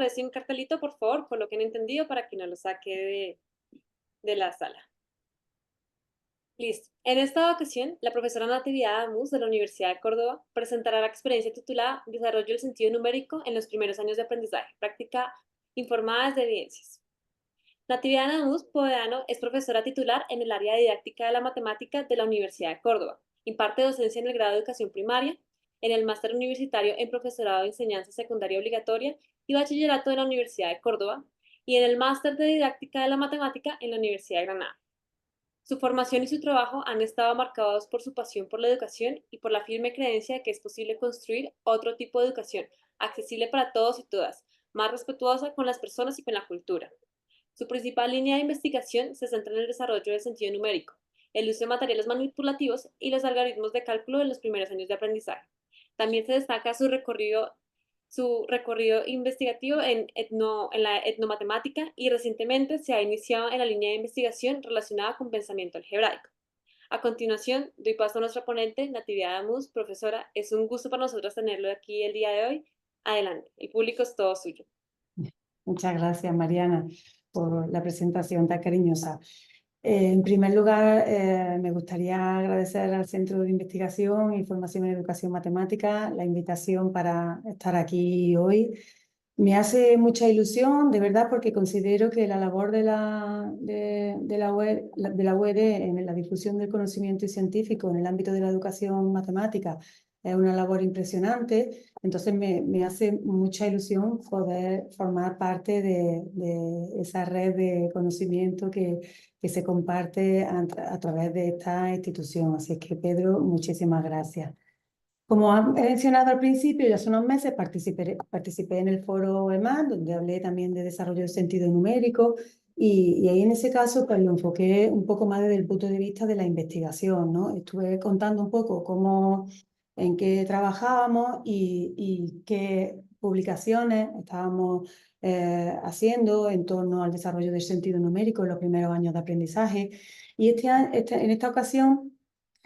aparece un cartelito, por favor, coloquen entendido para que no lo saque de la sala. Listo. En esta ocasión, la profesora Natividad Amus de la Universidad de Córdoba presentará la experiencia titulada Desarrollo del sentido numérico en los primeros años de aprendizaje, práctica informada de evidencias. Natividad Amus Povedano es profesora titular en el área de didáctica de la matemática de la Universidad de Córdoba. Imparte docencia en el grado de educación primaria, en el máster universitario en profesorado de enseñanza secundaria obligatoria y bachillerato de la Universidad de Córdoba, y en el máster de didáctica de la matemática en la Universidad de Granada. Su formación y su trabajo han estado marcados por su pasión por la educación y por la firme creencia de que es posible construir otro tipo de educación, accesible para todos y todas, más respetuosa con las personas y con la cultura. Su principal línea de investigación se centra en el desarrollo del sentido numérico, el uso de materiales manipulativos y los algoritmos de cálculo en los primeros años de aprendizaje. También se destaca su recorrido investigativo en la etnomatemática, y recientemente se ha iniciado en la línea de investigación relacionada con pensamiento algebraico. A continuación, doy paso a nuestra ponente, Natividad Amus. Profesora, es un gusto para nosotros tenerlo aquí el día de hoy. Adelante, el público es todo suyo. Muchas gracias, Mariana, por la presentación tan cariñosa. En primer lugar, me gustaría agradecer al Centro de Investigación y Formación en Educación Matemática la invitación para estar aquí hoy. Me hace mucha ilusión, de verdad, porque considero que la labor de la UED en la difusión del conocimiento científico en el ámbito de la educación matemática es una labor impresionante. Entonces me hace mucha ilusión poder formar parte de esa red de conocimiento que se comparte a través de esta institución. Así que, Pedro, muchísimas gracias. Como he mencionado al principio, ya hace unos meses participé en el foro EMAN, donde hablé también de desarrollo del sentido numérico, y ahí en ese caso pues lo enfoqué un poco más desde el punto de vista de la investigación, ¿no? Estuve contando un poco en qué trabajábamos y qué publicaciones estábamos haciendo en torno al desarrollo del sentido numérico en los primeros años de aprendizaje. Y en esta ocasión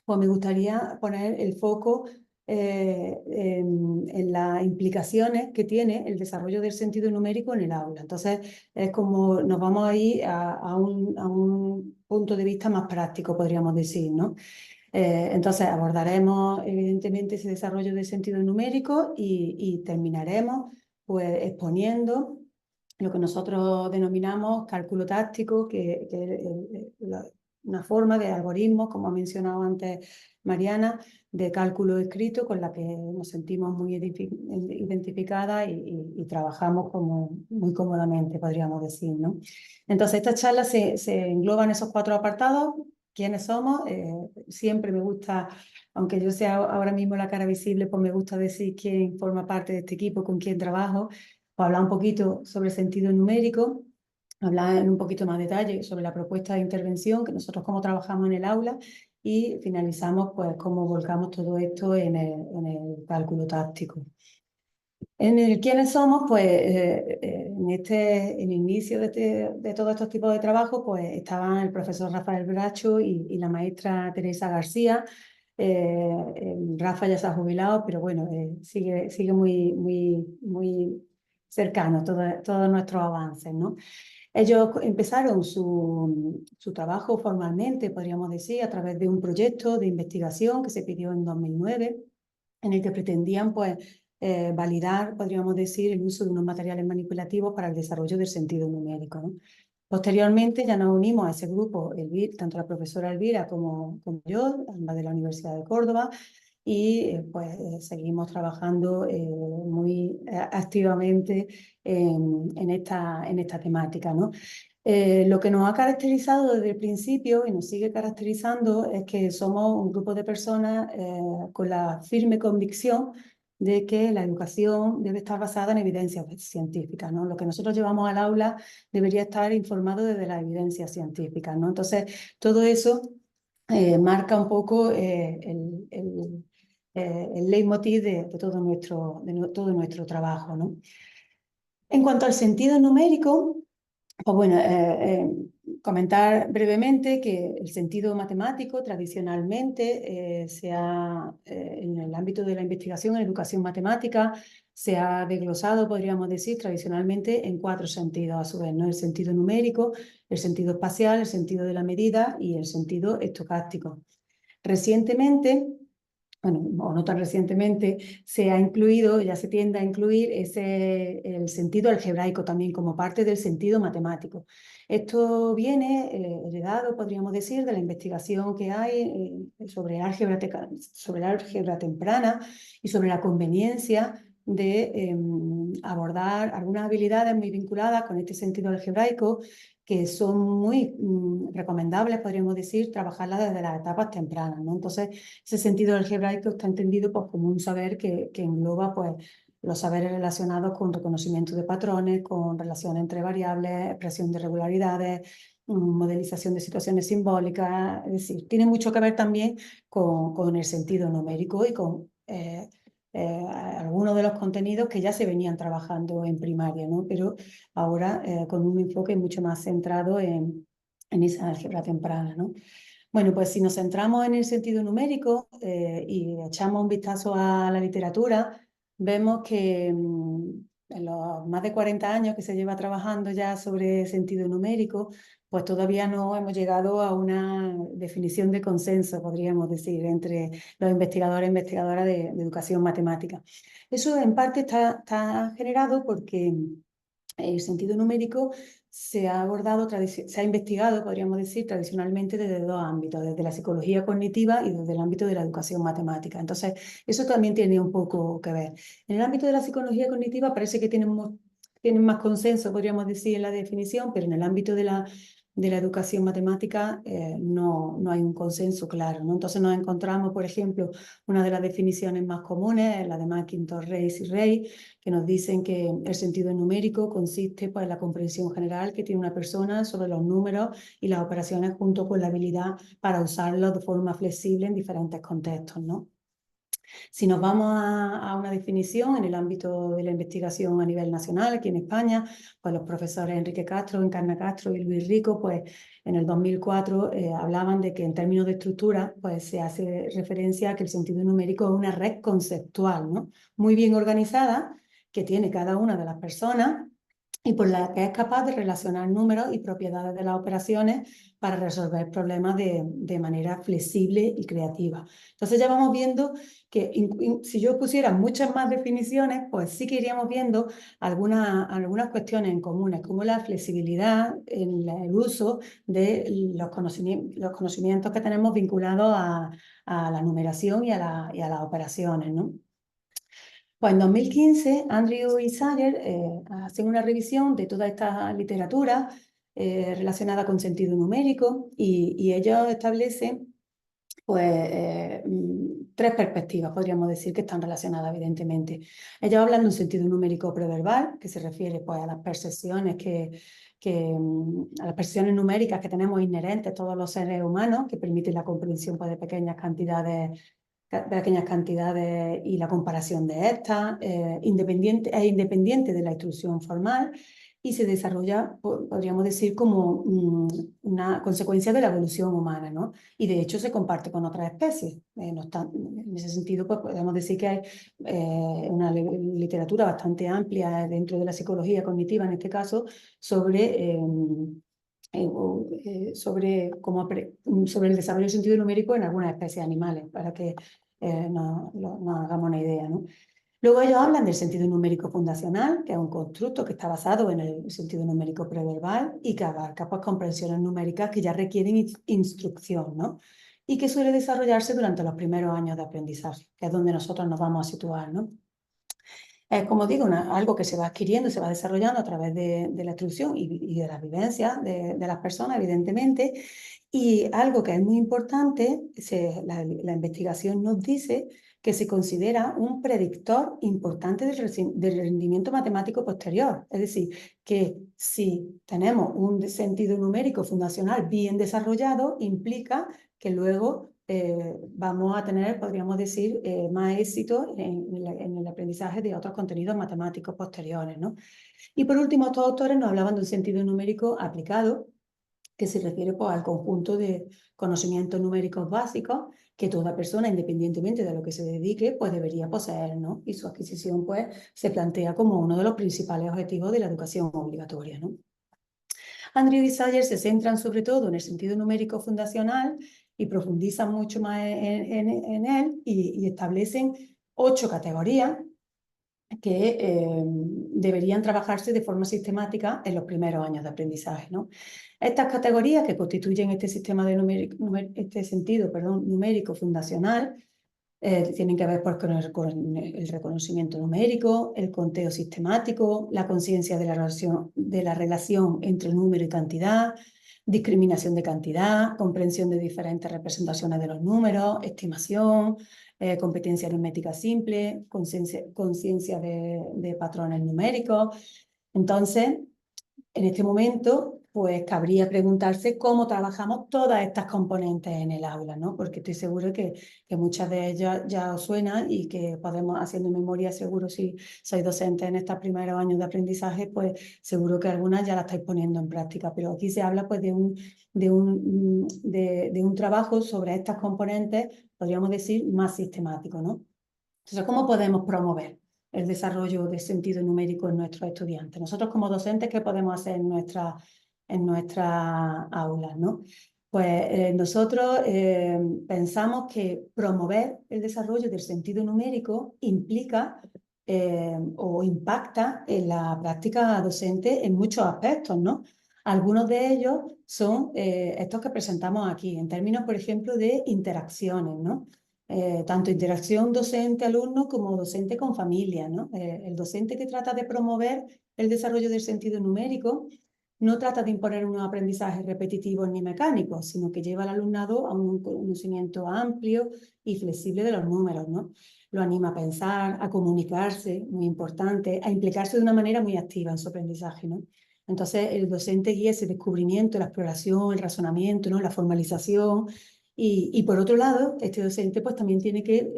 pues me gustaría poner el foco en las implicaciones que tiene el desarrollo del sentido numérico en el aula. Entonces, es como nos vamos a ir a un punto de vista más práctico, podríamos decir, ¿no? Entonces, abordaremos evidentemente ese desarrollo del sentido numérico y terminaremos pues exponiendo lo que nosotros denominamos cálculo táctico, que una forma de algoritmos, como ha mencionado antes Mariana, de cálculo escrito con la que nos sentimos muy identificadas y trabajamos como muy cómodamente, podríamos decir, ¿no? Entonces, esta charla se engloba en esos 4 apartados. ¿Quiénes somos? Siempre me gusta, aunque yo sea ahora mismo la cara visible, pues me gusta decir quién forma parte de este equipo, con quién trabajo, pues hablar un poquito sobre sentido numérico, hablar en un poquito más detalle sobre la propuesta de intervención, que nosotros cómo trabajamos en el aula, y finalizamos pues cómo volcamos todo esto en el cálculo táctico. En el quiénes somos, pues en el inicio de todos estos tipos de trabajo, pues estaban el profesor Rafael Bracho y la maestra Teresa García. Rafa ya se ha jubilado, pero bueno, sigue muy cercano todos nuestros avances, ¿no? Ellos empezaron su trabajo formalmente, podríamos decir, a través de un proyecto de investigación que se pidió en 2009, en el que pretendían pues, validar, podríamos decir, el uso de unos materiales manipulativos para el desarrollo del sentido numérico, ¿no? Posteriormente ya nos unimos a ese grupo, tanto la profesora Elvira como yo, ambas de la Universidad de Córdoba, y seguimos trabajando muy activamente en esta temática, ¿no? Lo que nos ha caracterizado desde el principio y nos sigue caracterizando es que somos un grupo de personas con la firme convicción de que la educación debe estar basada en evidencias científicas, ¿no? Lo que nosotros llevamos al aula debería estar informado desde las evidencias científicas, ¿no? Entonces, todo eso marca un poco el leitmotiv de todo nuestro trabajo, ¿no? En cuanto al sentido numérico, pues bueno, comentar brevemente que el sentido matemático tradicionalmente en el ámbito de la investigación en educación matemática se ha desglosado, podríamos decir, tradicionalmente en 4 sentidos a su vez, ¿no? El sentido numérico, el sentido espacial, el sentido de la medida y el sentido estocástico. Recientemente, bueno, o no tan recientemente, se ha incluido, ya se tiende a incluir el sentido algebraico también como parte del sentido matemático. Esto viene heredado, podríamos decir, de la investigación que hay sobre la álgebra temprana y sobre la conveniencia de abordar algunas habilidades muy vinculadas con este sentido algebraico que son muy recomendables, podríamos decir, trabajarlas desde las etapas tempranas, ¿no? Entonces, ese sentido algebraico está entendido pues, como un saber que engloba pues, los saberes relacionados con reconocimiento de patrones, con relación entre variables, expresión de regularidades, modelización de situaciones simbólicas, es decir, tiene mucho que ver también con el sentido numérico y con algunos de los contenidos que ya se venían trabajando en primaria, ¿no? Pero ahora con un enfoque mucho más centrado en esa álgebra temprana, ¿no? Bueno, pues si nos centramos en el sentido numérico y echamos un vistazo a la literatura, vemos que en los más de 40 años que se lleva trabajando ya sobre sentido numérico, pues todavía no hemos llegado a una definición de consenso, podríamos decir, entre los investigadores e investigadoras de educación matemática. Eso en parte está generado porque el sentido numérico se ha abordado, se ha investigado, podríamos decir, tradicionalmente desde 2 ámbitos, desde la psicología cognitiva y desde el ámbito de la educación matemática. Entonces, eso también tiene un poco que ver. En el ámbito de la psicología cognitiva parece que tienen más consenso, podríamos decir, en la definición, pero en el ámbito de la educación matemática no hay un consenso claro, ¿no? Entonces nos encontramos, por ejemplo, una de las definiciones más comunes, la de McIntosh, Reis y Rey, que nos dicen que el sentido numérico consiste pues, en la comprensión general que tiene una persona sobre los números y las operaciones junto con la habilidad para usarlos de forma flexible en diferentes contextos, ¿no? Si nos vamos a una definición en el ámbito de la investigación a nivel nacional, aquí en España, pues los profesores Enrique Castro, Encarna Castro y Luis Rico, pues en el 2004 hablaban de que en términos de estructura, pues se hace referencia a que el sentido numérico es una red conceptual, ¿no? Muy bien organizada, que tiene cada una de las personas y por la que es capaz de relacionar números y propiedades de las operaciones para resolver problemas de manera flexible y creativa. Entonces ya vamos viendo que si yo pusiera muchas más definiciones, pues sí que iríamos viendo algunas cuestiones en comunes, como la flexibilidad en el uso de los conocimientos que tenemos vinculados a la numeración y a las operaciones, ¿no? Pues en 2015, Andrew y Sayer hacen una revisión de toda esta literatura relacionada con sentido numérico y ellos establecen pues, 3 perspectivas, podríamos decir, que están relacionadas evidentemente. Ellos hablan de un sentido numérico preverbal, que se refiere pues, a las percepciones a las percepciones numéricas que tenemos inherentes todos los seres humanos, que permiten la comprensión pues, de pequeñas cantidades y la comparación de estas, es independiente de la instrucción formal y se desarrolla, podríamos decir, como una consecuencia de la evolución humana, ¿no? Y de hecho se comparte con otras especies. En ese sentido, pues podemos decir que hay una literatura bastante amplia dentro de la psicología cognitiva, en este caso, sobre el desarrollo del sentido numérico en algunas especies animales, para que nos hagamos una idea, ¿no? Luego ellos hablan del sentido numérico fundacional, que es un constructo que está basado en el sentido numérico preverbal y que abarca pues, comprensiones numéricas que ya requieren instrucción, ¿no? Y que suele desarrollarse durante los primeros años de aprendizaje, que es donde nosotros nos vamos a situar, ¿no? Es, como digo, algo que se va adquiriendo, se va desarrollando a través de la instrucción y de las vivencias de las personas, evidentemente. Y algo que es muy importante, la investigación nos dice que se considera un predictor importante del rendimiento matemático posterior. Es decir, que si tenemos un sentido numérico fundacional bien desarrollado, implica que luego vamos a tener, podríamos decir, más éxito en el aprendizaje de otros contenidos matemáticos posteriores, ¿no? Y por último, estos autores nos hablaban de un sentido numérico aplicado, que se refiere pues, al conjunto de conocimientos numéricos básicos que toda persona, independientemente de lo que se dedique, pues debería poseer, ¿no? Y su adquisición pues, se plantea como uno de los principales objetivos de la educación obligatoria, ¿no? Andrew y Sayer se centran sobre todo en el sentido numérico fundacional y profundizan mucho más en él y establecen 8 categorías que deberían trabajarse de forma sistemática en los primeros años de aprendizaje, ¿no? Estas categorías que constituyen este sistema de este sentido, perdón, numérico fundacional tienen que ver pues, con el reconocimiento numérico, el conteo sistemático, la conciencia de la relación entre número y cantidad, discriminación de cantidad, comprensión de diferentes representaciones de los números, estimación, competencia aritmética simple, conciencia de patrones numéricos. Entonces, en este momento, pues cabría preguntarse cómo trabajamos todas estas componentes en el aula, ¿no? Porque estoy seguro que muchas de ellas ya os suenan y que podemos, haciendo memoria, seguro si sois docentes en estos primeros años de aprendizaje, pues seguro que algunas ya las estáis poniendo en práctica. Pero aquí se habla pues de un trabajo sobre estas componentes, podríamos decir, más sistemático, ¿no? Entonces, ¿cómo podemos promover el desarrollo del sentido numérico en nuestros estudiantes? Nosotros como docentes, ¿qué podemos hacer en nuestras aulas, ¿no? Pues nosotros pensamos que promover el desarrollo del sentido numérico implica o impacta en la práctica docente en muchos aspectos, ¿no? Algunos de ellos son estos que presentamos aquí, en términos, por ejemplo, de interacciones, ¿no? Tanto interacción docente-alumno como docente con familia, ¿no? El docente que trata de promover el desarrollo del sentido numérico no trata de imponer unos aprendizajes repetitivos ni mecánicos, sino que lleva al alumnado a un conocimiento amplio y flexible de los números, ¿no? Lo anima a pensar, a comunicarse, muy importante, a implicarse de una manera muy activa en su aprendizaje, ¿no? Entonces, el docente guía ese descubrimiento, la exploración, el razonamiento, ¿no? La formalización. Y por otro lado, este docente pues también tiene que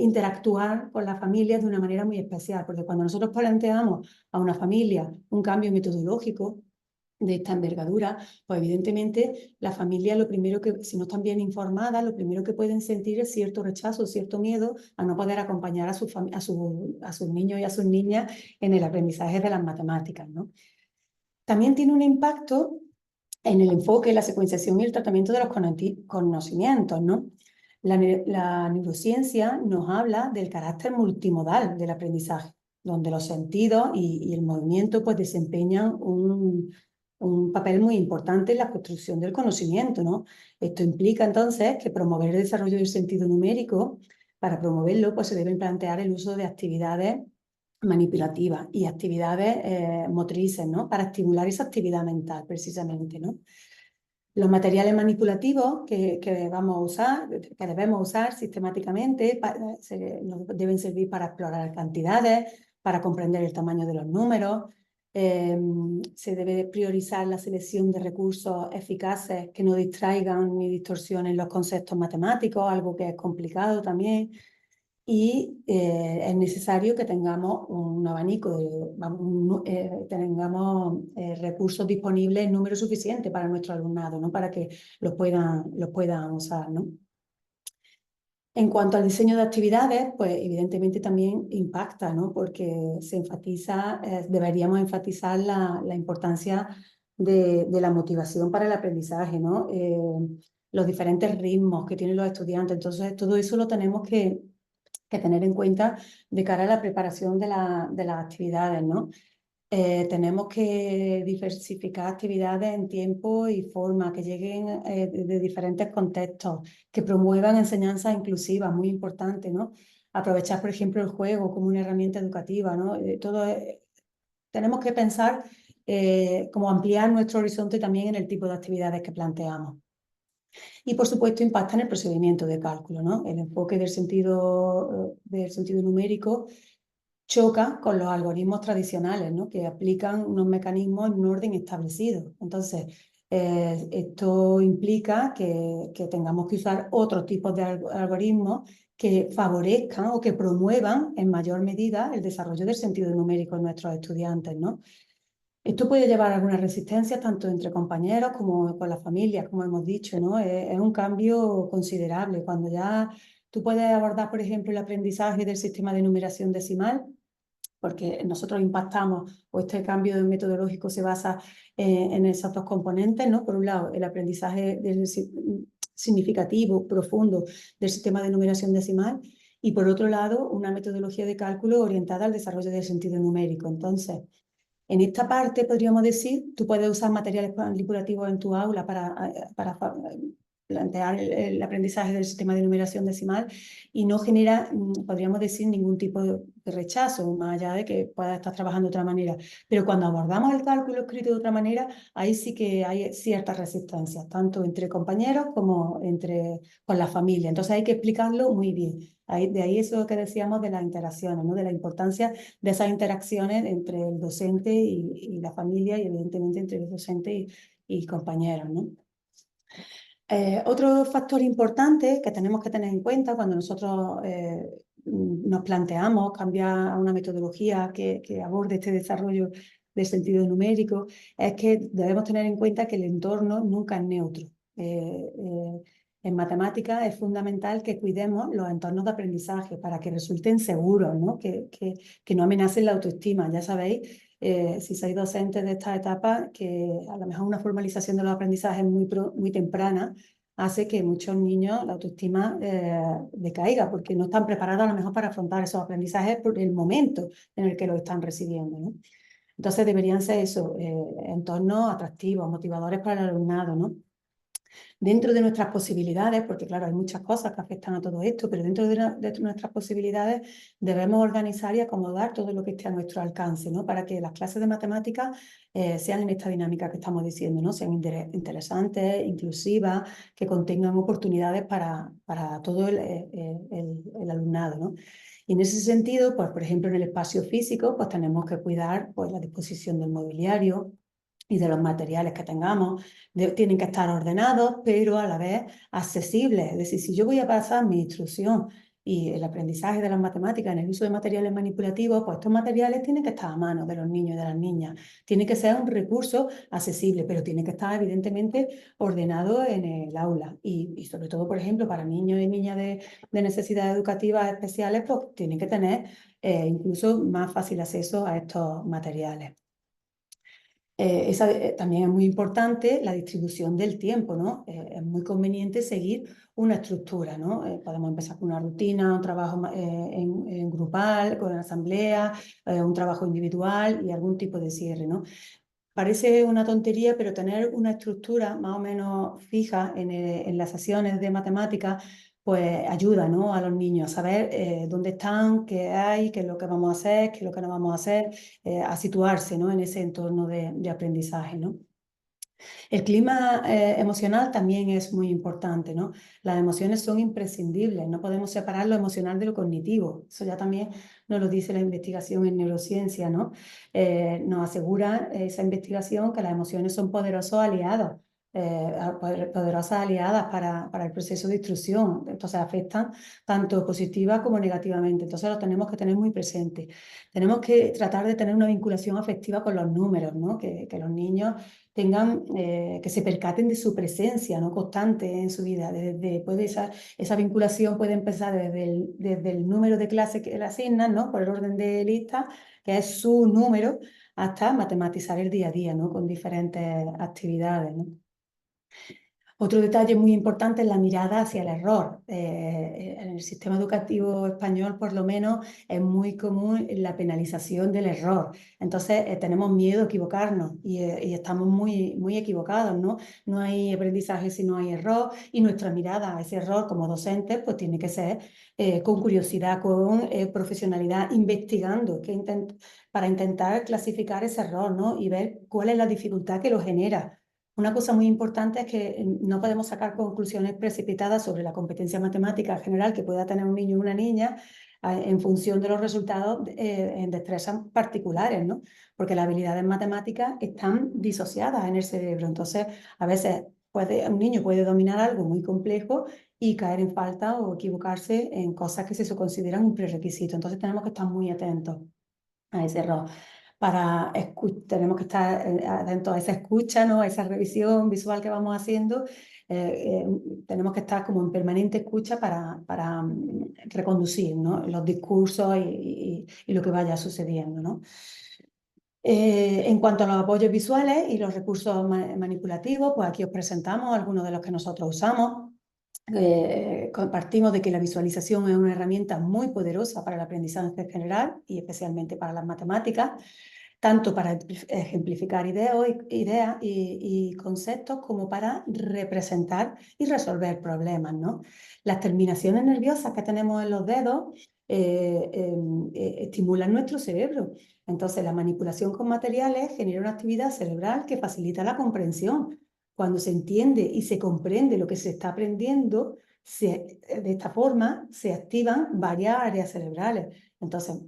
interactuar con las familias de una manera muy especial, porque cuando nosotros planteamos a una familia un cambio metodológico de esta envergadura, pues evidentemente la familia lo primero que, si no están bien informadas, lo primero que pueden sentir es cierto rechazo, cierto miedo a no poder acompañar a sus niños y a sus niñas en el aprendizaje de las matemáticas, ¿no? También tiene un impacto en el enfoque, la secuenciación y el tratamiento de los conocimientos, ¿no? La neurociencia nos habla del carácter multimodal del aprendizaje, donde los sentidos y el movimiento pues, desempeñan un papel muy importante en la construcción del conocimiento, ¿no? Esto implica entonces que promover el desarrollo del sentido numérico, para promoverlo pues, se deben plantear el uso de actividades manipulativas y actividades motrices, ¿no? Para estimular esa actividad mental, precisamente, ¿no? Los materiales manipulativos que vamos a usar, que debemos usar sistemáticamente, nos deben servir para explorar cantidades, para comprender el tamaño de los números. Se debe priorizar la selección de recursos eficaces que no distraigan ni distorsionen los conceptos matemáticos, algo que es complicado también. Y es necesario que tengamos un abanico, tengamos recursos disponibles en número suficiente para nuestro alumnado, ¿no? Para que los puedan usar, ¿no? En cuanto al diseño de actividades, pues evidentemente también impacta, ¿no? Porque se enfatiza, deberíamos enfatizar la importancia de la motivación para el aprendizaje, ¿no? Los diferentes ritmos que tienen los estudiantes. Entonces, todo eso lo tenemos que tener en cuenta de cara a la preparación de las actividades, ¿no? Tenemos que diversificar actividades en tiempo y forma, que lleguen de diferentes contextos, que promuevan enseñanzas inclusivas, muy importante, ¿no? Aprovechar, por ejemplo, el juego como una herramienta educativa, ¿no? Tenemos que pensar cómo ampliar nuestro horizonte también en el tipo de actividades que planteamos. Y, por supuesto, impacta en el procedimiento de cálculo, ¿no? El enfoque del sentido numérico choca con los algoritmos tradicionales, ¿no? Que aplican unos mecanismos en un orden establecido. Entonces, esto implica que tengamos que usar otros tipos de algoritmos que favorezcan o que promuevan en mayor medida el desarrollo del sentido numérico en nuestros estudiantes, ¿no? Esto puede llevar a algunas resistencias, tanto entre compañeros como con las familias, como hemos dicho, ¿no? Es un cambio considerable. Cuando ya tú puedes abordar, por ejemplo, el aprendizaje del sistema de numeración decimal, porque nosotros impactamos, o este cambio metodológico se basa en esos dos componentes, ¿no? Por un lado, el aprendizaje significativo, profundo del sistema de numeración decimal, y por otro lado, una metodología de cálculo orientada al desarrollo del sentido numérico. Entonces, en esta parte, podríamos decir, tú puedes usar materiales manipulativos en tu aula para plantear el aprendizaje del sistema de numeración decimal y no genera, podríamos decir, ningún tipo de rechazo, más allá de que puedas estar trabajando de otra manera. Pero cuando abordamos el cálculo escrito de otra manera, ahí sí que hay ciertas resistencias, tanto entre compañeros como con la familia. Entonces hay que explicarlo muy bien. De ahí eso que decíamos de las interacciones, ¿no? De la importancia de esas interacciones entre el docente y la familia y evidentemente entre el docente y compañeros, ¿no? Otro factor importante que tenemos que tener en cuenta cuando nosotros nos planteamos cambiar a una metodología que aborde este desarrollo del sentido numérico es que debemos tener en cuenta que el entorno nunca es neutro. En matemáticas es fundamental que cuidemos los entornos de aprendizaje para que resulten seguros, ¿no? Que no amenacen la autoestima. Ya sabéis, si sois docentes de esta etapa, que a lo mejor una formalización de los aprendizajes muy temprana hace que muchos niños la autoestima decaiga porque no están preparados a lo mejor para afrontar esos aprendizajes por el momento en el que lo están recibiendo, ¿no? Entonces deberían ser eso, entornos atractivos, motivadores para el alumnado, ¿no? Dentro de nuestras posibilidades, porque claro, hay muchas cosas que afectan a todo esto, pero dentro de nuestras posibilidades debemos organizar y acomodar todo lo que esté a nuestro alcance, ¿no? Para que las clases de matemáticas sean en esta dinámica que estamos diciendo, ¿no? Sean interesantes, inclusivas, que contengan oportunidades para todo el alumnado, ¿no? Y en ese sentido, pues por ejemplo en el espacio físico, pues tenemos que cuidar pues, la disposición del mobiliario y de los materiales que tengamos. Tienen que estar ordenados, pero a la vez accesibles. Es decir, si yo voy a pasar mi instrucción y el aprendizaje de las matemáticas en el uso de materiales manipulativos, pues estos materiales tienen que estar a mano de los niños y de las niñas. Tiene que ser un recurso accesible, pero tiene que estar evidentemente ordenado en el aula. Y sobre todo, por ejemplo, para niños y niñas de necesidades educativas especiales, pues tienen que tener incluso más fácil acceso a estos materiales. También es muy importante la distribución del tiempo, ¿no? Es muy conveniente seguir una estructura, ¿no? Podemos empezar con una rutina, un trabajo en grupal, con asamblea, un trabajo individual y algún tipo de cierre, ¿no? Parece una tontería, pero tener una estructura más o menos fija en las sesiones de matemáticas, pues ayuda, ¿no? A los niños a saber dónde están, qué hay, qué es lo que vamos a hacer, qué es lo que no vamos a hacer, a situarse, ¿no? En ese entorno de aprendizaje, ¿no? El clima emocional también es muy importante, ¿no? Las emociones son imprescindibles, no podemos separar lo emocional de lo cognitivo. Eso ya también nos lo dice la investigación en neurociencia, ¿no? Nos asegura esa investigación que las emociones son poderosos aliados. Poderosas aliadas para el proceso de instrucción, entonces afectan tanto positiva como negativamente, entonces lo tenemos que tener muy presente. Tenemos que tratar de tener una vinculación afectiva con los números, ¿no? Que los niños tengan, que se percaten de su presencia, ¿no? Constante en su vida. Esa vinculación puede empezar desde el número de clase que le asignan, ¿no? Por el orden de lista, que es su número, hasta matematizar el día a día, ¿no? Con diferentes actividades, ¿no? Otro detalle muy importante es la mirada hacia el error. En el sistema educativo español, por lo menos, es muy común la penalización del error. Entonces, tenemos miedo a equivocarnos y estamos muy equivocados, ¿no? No hay aprendizaje si no hay error y nuestra mirada a ese error como docentes, pues tiene que ser con curiosidad, con profesionalidad, investigando para intentar clasificar ese error, ¿no? Y ver cuál es la dificultad que lo genera. Una cosa muy importante es que no podemos sacar conclusiones precipitadas sobre la competencia matemática general que pueda tener un niño o una niña en función de los resultados en destrezas particulares, ¿no? Porque las habilidades matemáticas están disociadas en el cerebro. Entonces, a veces un niño puede dominar algo muy complejo y caer en falta o equivocarse en cosas que se consideran un prerequisito. Entonces, tenemos que estar muy atentos a ese error. tenemos que estar atento a esa escucha, ¿no? A esa revisión visual que vamos haciendo. Tenemos que estar como en permanente escucha para reconducir, ¿no? Los discursos y lo que vaya sucediendo, ¿no? En cuanto a los apoyos visuales y los recursos manipulativos, pues aquí os presentamos algunos de los que nosotros usamos. Compartimos de que la visualización es una herramienta muy poderosa para el aprendizaje general y especialmente para las matemáticas, tanto para ejemplificar ideas y conceptos como para representar y resolver problemas, ¿no? Las terminaciones nerviosas que tenemos en los dedos estimulan nuestro cerebro. Entonces, la manipulación con materiales genera una actividad cerebral que facilita la comprensión. Cuando se entiende y se comprende lo que se está aprendiendo, de esta forma se activan varias áreas cerebrales. Entonces,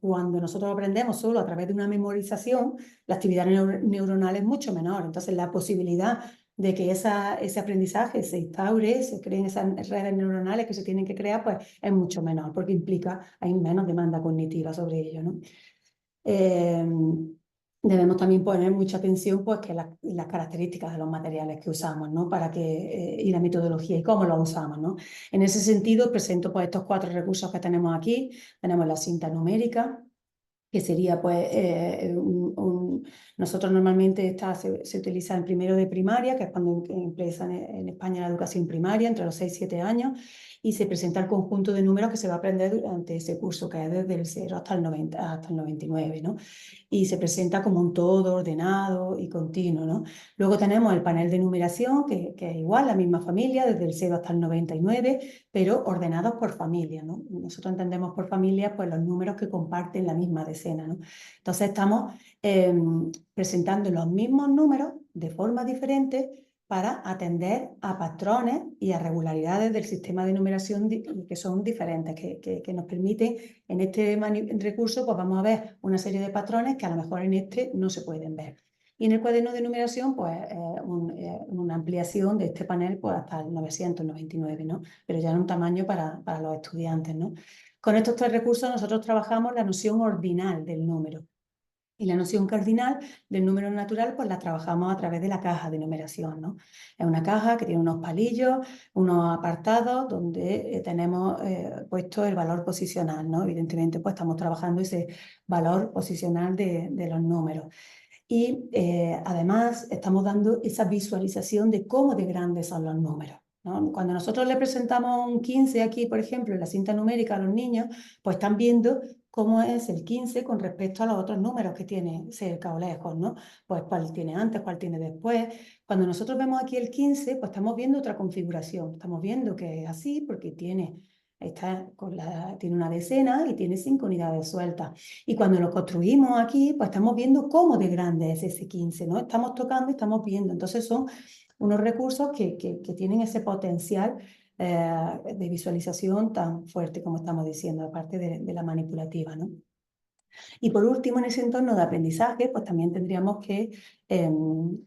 cuando nosotros aprendemos solo a través de una memorización, la actividad neuronal es mucho menor. Entonces, la posibilidad de que ese aprendizaje se instaure, se creen esas redes neuronales que se tienen que crear, pues es mucho menor, porque implica, hay menos demanda cognitiva sobre ello, ¿no? Debemos también poner mucha atención pues, que las características de los materiales que usamos, ¿no? Y la metodología y cómo los usamos, ¿no? En ese sentido, presento pues, estos 4 recursos que tenemos aquí. Tenemos la cinta numérica, que sería, pues, nosotros normalmente se utiliza en primero de primaria, que es cuando empieza en España la educación primaria, entre los 6 y 7 años, y se presenta el conjunto de números que se va a aprender durante ese curso, que es desde el 0 hasta el 90, hasta el 99, ¿no? Y se presenta como un todo ordenado y continuo, ¿no? Luego tenemos el panel de numeración, que es igual, la misma familia, desde el 0 hasta el 99, pero ordenados por familia, ¿no? Nosotros entendemos por familia pues, los números que comparten la misma decena, ¿no? Entonces estamos presentando los mismos números de forma diferente para atender a patrones y a regularidades del sistema de numeración que son diferentes, que nos permiten, en este recurso, pues vamos a ver una serie de patrones que a lo mejor en este no se pueden ver. Y en el cuaderno de numeración, pues una ampliación de este panel pues, hasta el 999, ¿no? Pero ya en un tamaño para los estudiantes, ¿no? Con estos 3 recursos nosotros trabajamos la noción ordinal del número. Y la noción cardinal del número natural, pues la trabajamos a través de la caja de numeración, ¿no? Es una caja que tiene unos palillos, unos apartados donde tenemos puesto el valor posicional, ¿no? Evidentemente, pues estamos trabajando ese valor posicional de los números. Y además estamos dando esa visualización de cómo de grandes son los números, ¿no? Cuando nosotros le presentamos un 15 aquí, por ejemplo, en la cinta numérica a los niños, pues están viendo cómo es el 15 con respecto a los otros números que tiene cerca o lejos, ¿no? Pues cuál tiene antes, cuál tiene después. Cuando nosotros vemos aquí el 15, pues estamos viendo otra configuración. Estamos viendo que es así porque tiene una decena y tiene 5 unidades sueltas. Y cuando lo construimos aquí, pues estamos viendo cómo de grande es ese 15, ¿no? Estamos tocando y estamos viendo. Entonces son unos recursos que tienen ese potencial de visualización tan fuerte como estamos diciendo, aparte de la manipulativa, ¿no? Y por último, en ese entorno de aprendizaje, pues también tendríamos que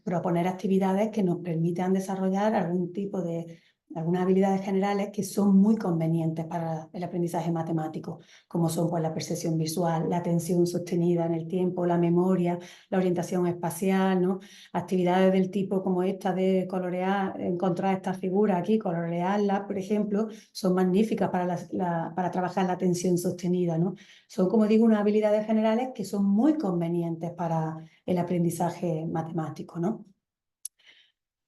proponer actividades que nos permitan desarrollar algunas habilidades generales que son muy convenientes para el aprendizaje matemático, como son pues, la percepción visual, la atención sostenida en el tiempo, la memoria, la orientación espacial, ¿no? Actividades del tipo como esta de colorear, encontrar estas figuras aquí, colorearlas, por ejemplo, son magníficas para trabajar la atención sostenida, ¿no? Son, como digo, unas habilidades generales que son muy convenientes para el aprendizaje matemático, ¿no?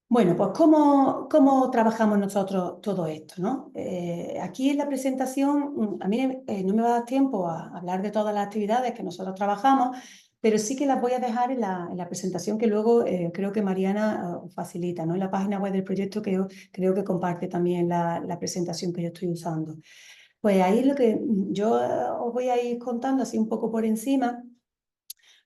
Bueno, pues ¿cómo trabajamos nosotros todo esto, ¿no? Aquí en la presentación, a mí no me va a dar tiempo a hablar de todas las actividades que nosotros trabajamos, pero sí que las voy a dejar en la presentación que luego creo que Mariana facilita, ¿no? En la página web del proyecto creo que comparte también la presentación que yo estoy usando. Pues ahí lo que yo os voy a ir contando así un poco por encima,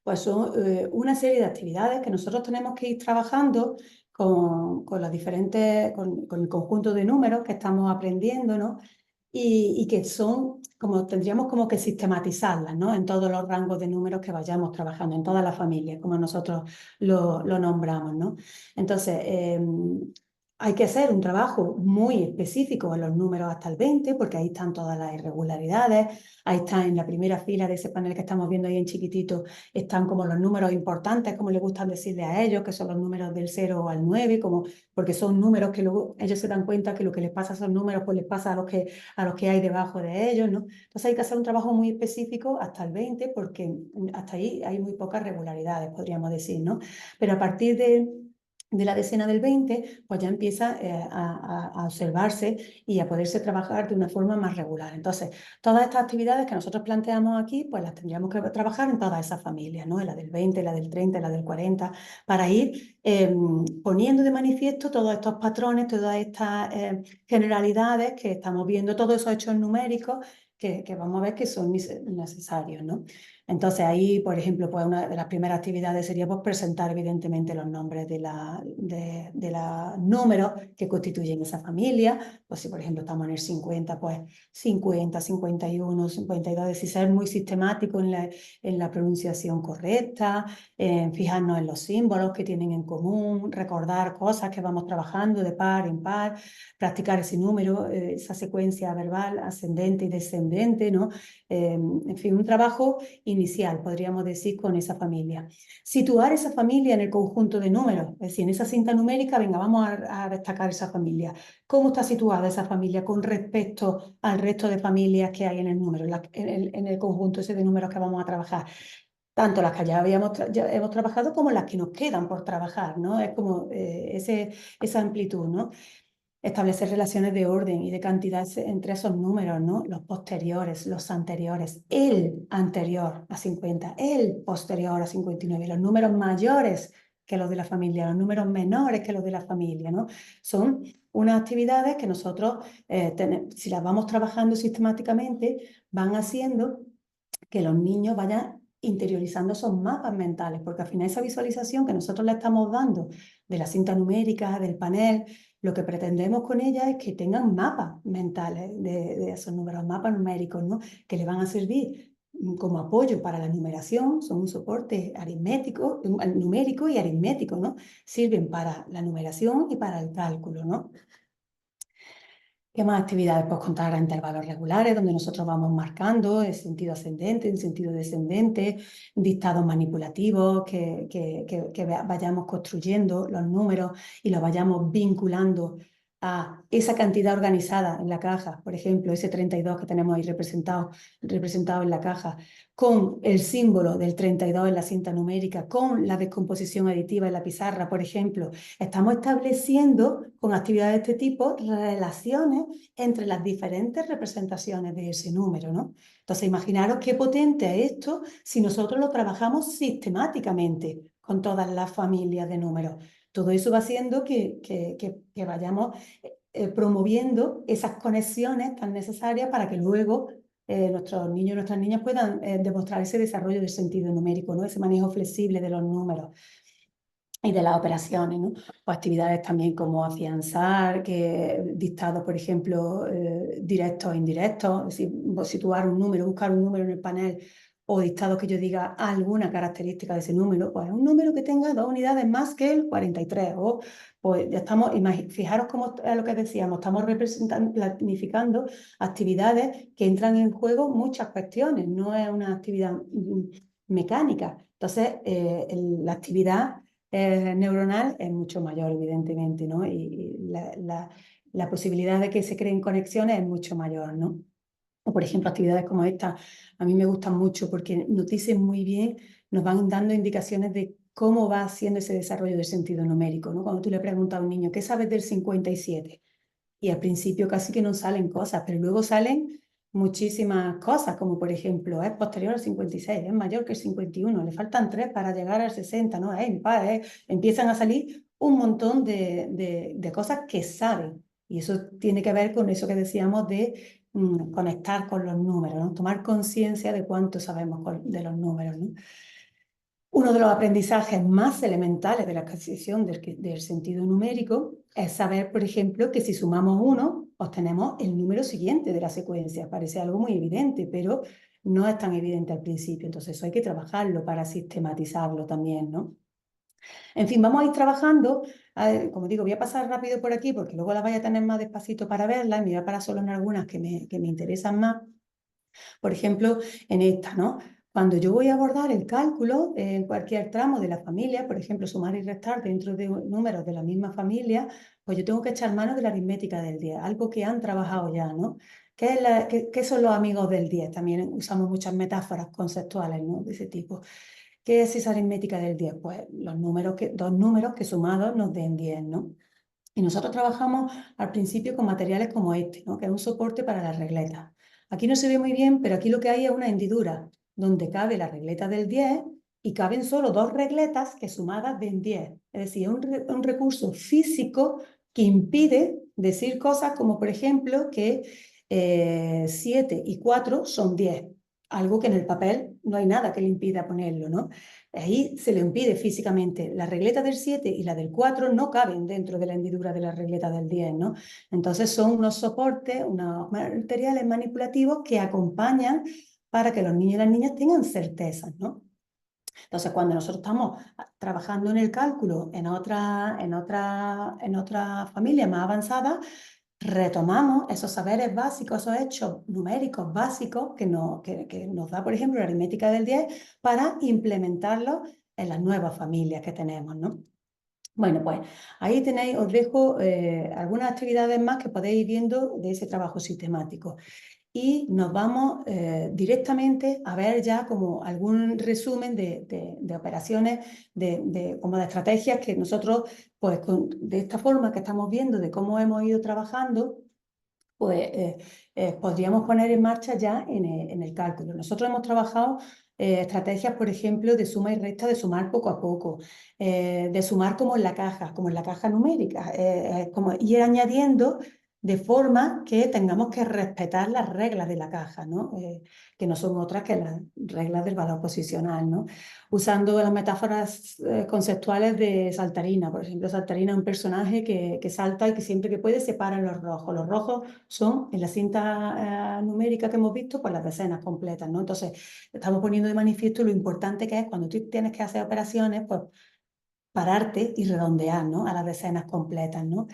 pues son una serie de actividades que nosotros tenemos que ir trabajando con los diferentes, con el conjunto de números que estamos aprendiendo, ¿no? Y que son, como tendríamos como que sistematizarlas, ¿no? En todos los rangos de números que vayamos trabajando, en todas las familias, como nosotros lo nombramos, ¿no? Entonces, hay que hacer un trabajo muy específico en los números hasta el 20, porque ahí están todas las irregularidades, ahí están en la primera fila de ese panel que estamos viendo ahí en chiquitito, están como los números importantes, como les gustan decirle a ellos, que son los números del 0 al 9, como, porque son números que luego ellos se dan cuenta que lo que les pasa a esos números, pues les pasa a los que hay debajo de ellos, ¿no? Entonces hay que hacer un trabajo muy específico hasta el 20, porque hasta ahí hay muy pocas regularidades, podríamos decir, ¿no? Pero a partir de la decena del 20, pues ya empieza a observarse y a poderse trabajar de una forma más regular. Entonces, todas estas actividades que nosotros planteamos aquí, pues las tendríamos que trabajar en todas esas familias, ¿no? En la del 20, la del 30, la del 40, para ir poniendo de manifiesto todos estos patrones, todas estas generalidades que estamos viendo, todos esos hechos numéricos que vamos a ver que son necesarios, ¿no? Entonces ahí, por ejemplo, pues una de las primeras actividades sería pues, presentar evidentemente los nombres de los números que constituyen esa familia. Pues si por ejemplo estamos en el 50, pues 50, 51, 52, y ser muy sistemático en la pronunciación correcta, fijarnos en los símbolos que tienen en común, recordar cosas que vamos trabajando de par en par, practicar ese número, esa secuencia verbal ascendente y descendente, ¿no? En fin, un trabajo inicial, podríamos decir, con esa familia. Situar esa familia en el conjunto de números, es decir, en esa cinta numérica, venga, vamos a destacar esa familia. ¿Cómo está situada esa familia con respecto al resto de familias que hay en el número, en el conjunto ese de números que vamos a trabajar? Tanto las que ya hemos trabajado como las que nos quedan por trabajar, ¿no? Es como esa amplitud, ¿no? Establecer relaciones de orden y de cantidad entre esos números, ¿no? Los posteriores, los anteriores, el anterior a 50, el posterior a 59, los números mayores que los de la familia, los números menores que los de la familia, ¿no? Son unas actividades que nosotros, si las vamos trabajando sistemáticamente, van haciendo que los niños vayan interiorizando esos mapas mentales, porque al final esa visualización que nosotros le estamos dando de la cinta numérica, del panel, lo que pretendemos con ella es que tengan mapas mentales de esos números, mapas numéricos, ¿no? Que le van a servir como apoyo para la numeración, son un soporte aritmético, numérico y aritmético, ¿no? Sirven para la numeración y para el cálculo, ¿no? ¿Qué más actividades? Pues contar a intervalos regulares, donde nosotros vamos marcando en sentido ascendente, en sentido descendente, dictados manipulativos, que vayamos construyendo los números y los vayamos vinculando a esa cantidad organizada en la caja, por ejemplo, ese 32 que tenemos ahí representado en la caja, con el símbolo del 32 en la cinta numérica, con la descomposición aditiva en la pizarra, por ejemplo. Estamos estableciendo con actividades de este tipo relaciones entre las diferentes representaciones de ese número, ¿no? Entonces, imaginaros qué potente es esto si nosotros lo trabajamos sistemáticamente con todas las familias de números. Todo eso va haciendo que vayamos promoviendo esas conexiones tan necesarias para que luego nuestros niños y nuestras niñas puedan demostrar ese desarrollo del sentido numérico, ¿no? Ese manejo flexible de los números y de las operaciones, ¿no? O actividades también como afianzar, dictados, por ejemplo, directos e indirectos, es decir, situar un número, buscar un número en el panel, o dictados que yo diga alguna característica de ese número, pues un número que tenga 2 unidades más que el 43, o pues ya estamos, fijaros cómo es lo que decíamos, estamos planificando actividades que entran en juego muchas cuestiones, no es una actividad mecánica. Entonces, la actividad neuronal es mucho mayor, evidentemente, ¿no? Y la posibilidad de que se creen conexiones es mucho mayor, ¿no? O, por ejemplo, actividades como esta, a mí me gustan mucho porque nos dicen muy bien, nos van dando indicaciones de cómo va haciendo ese desarrollo del sentido numérico, ¿no? Cuando tú le preguntas a un niño, ¿qué sabes del 57? Y al principio casi que no salen cosas, pero luego salen muchísimas cosas, como por ejemplo, es posterior al 56, es mayor que el 51, le faltan 3 para llegar al 60, ¿no? Es impar, empiezan a salir un montón de cosas que saben. Y eso tiene que ver con eso que decíamos de conectar con los números, ¿no? Tomar conciencia de cuánto sabemos de los números, ¿no? Uno de los aprendizajes más elementales de la adquisición del sentido numérico es saber, por ejemplo, que si sumamos 1, obtenemos el número siguiente de la secuencia. Parece algo muy evidente, pero no es tan evidente al principio. Entonces eso hay que trabajarlo para sistematizarlo también, ¿no? En fin, vamos a ir trabajando. Como digo, voy a pasar rápido por aquí porque luego las voy a tener más despacito para verlas y me voy a parar solo en algunas que me interesan más. Por ejemplo, en esta, ¿no? Cuando yo voy a abordar el cálculo en cualquier tramo de la familia, por ejemplo, sumar y restar dentro de números de la misma familia, pues yo tengo que echar mano de la aritmética del 10, algo que han trabajado ya, ¿no? ¿Qué son los amigos del 10? También usamos muchas metáforas conceptuales, ¿no? De ese tipo. ¿Qué es esa aritmética del 10? Pues dos números que sumados nos den 10, ¿no? Y nosotros trabajamos al principio con materiales como este, ¿no? Que es un soporte para las regletas. Aquí no se ve muy bien, pero aquí lo que hay es una hendidura donde cabe la regleta del 10 y caben solo dos regletas que sumadas den 10. Es decir, es un recurso físico que impide decir cosas como, por ejemplo, que 7 y 4 son 10. Algo que en el papel no hay nada que le impida ponerlo, ¿no? Ahí se le impide físicamente. La regleta del 7 y la del 4 no caben dentro de la hendidura de la regleta del 10, ¿no? Entonces son unos soportes, unos materiales manipulativos que acompañan para que los niños y las niñas tengan certezas, ¿no? Entonces, cuando nosotros estamos trabajando en el cálculo en otra familia más avanzada, retomamos esos saberes básicos, esos hechos numéricos básicos que nos da, por ejemplo, la aritmética del 10 para implementarlos en las nuevas familias que tenemos, ¿no? Bueno, pues ahí tenéis, os dejo algunas actividades más que podéis ir viendo de ese trabajo sistemático. Y nos vamos directamente a ver ya como algún resumen de operaciones, como de estrategias que nosotros, pues de esta forma que estamos viendo de cómo hemos ido trabajando, pues podríamos poner en marcha ya en el cálculo. Nosotros hemos trabajado estrategias, por ejemplo, de suma y resta, de sumar poco a poco, de sumar como en la caja numérica, como ir añadiendo de forma que tengamos que respetar las reglas de la caja, ¿no? Que no son otras que las reglas del valor posicional, ¿no? Usando las metáforas conceptuales de Saltarina. Por ejemplo, Saltarina es un personaje que salta y que siempre que puede separa los rojos. Los rojos son, en la cinta numérica que hemos visto, pues las decenas completas, ¿no? Entonces, estamos poniendo de manifiesto lo importante que es cuando tú tienes que hacer operaciones, pues pararte y redondear, ¿no? A las decenas completas, ¿no?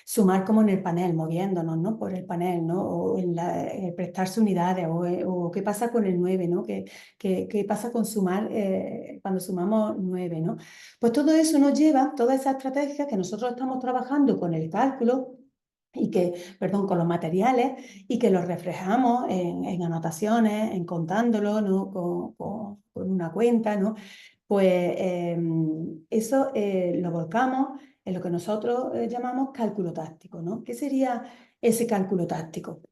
Sumar como en el panel, moviéndonos, ¿no? Por el panel, ¿no? O prestarse unidades, o qué pasa con el 9, ¿no? ¿Qué pasa con sumar cuando sumamos 9, ¿no? Pues todo eso nos lleva, toda esa estrategia que nosotros estamos trabajando con el cálculo, con los materiales, y que los reflejamos en anotaciones, en contándolo, ¿no? Con una cuenta, ¿no? Pues eso lo volcamos en lo que nosotros llamamos cálculo táctico, ¿no? ¿Qué sería ese cálculo táctico?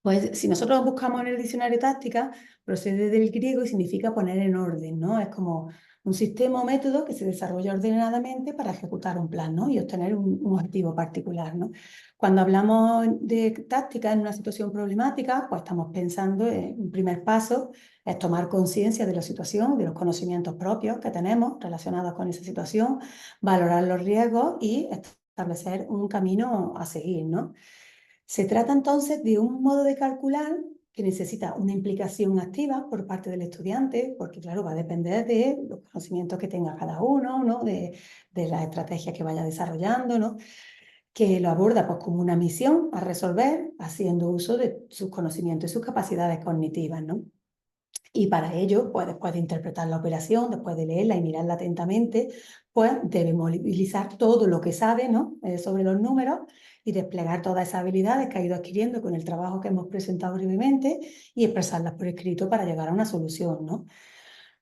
Pues si nosotros buscamos en el diccionario táctica, procede del griego y significa poner en orden, ¿no? Es como un sistema o método que se desarrolla ordenadamente para ejecutar un plan, ¿no? Y obtener un objetivo particular, ¿no? Cuando hablamos de táctica en una situación problemática, pues estamos pensando en un primer paso, es tomar conciencia de la situación, de los conocimientos propios que tenemos relacionados con esa situación, valorar los riesgos y establecer un camino a seguir, ¿no? Se trata entonces de un modo de calcular que necesita una implicación activa por parte del estudiante, porque claro, va a depender de los conocimientos que tenga cada uno, ¿no? de las estrategias que vaya desarrollando, ¿no? Que lo aborda pues, como una misión a resolver, haciendo uso de sus conocimientos y sus capacidades cognitivas, ¿no? Y para ello, pues después de interpretar la operación, después de leerla y mirarla atentamente, pues debe movilizar todo lo que sabe, ¿no? Sobre los números y desplegar todas esas habilidades que ha ido adquiriendo con el trabajo que hemos presentado brevemente y expresarlas por escrito para llegar a una solución, ¿no?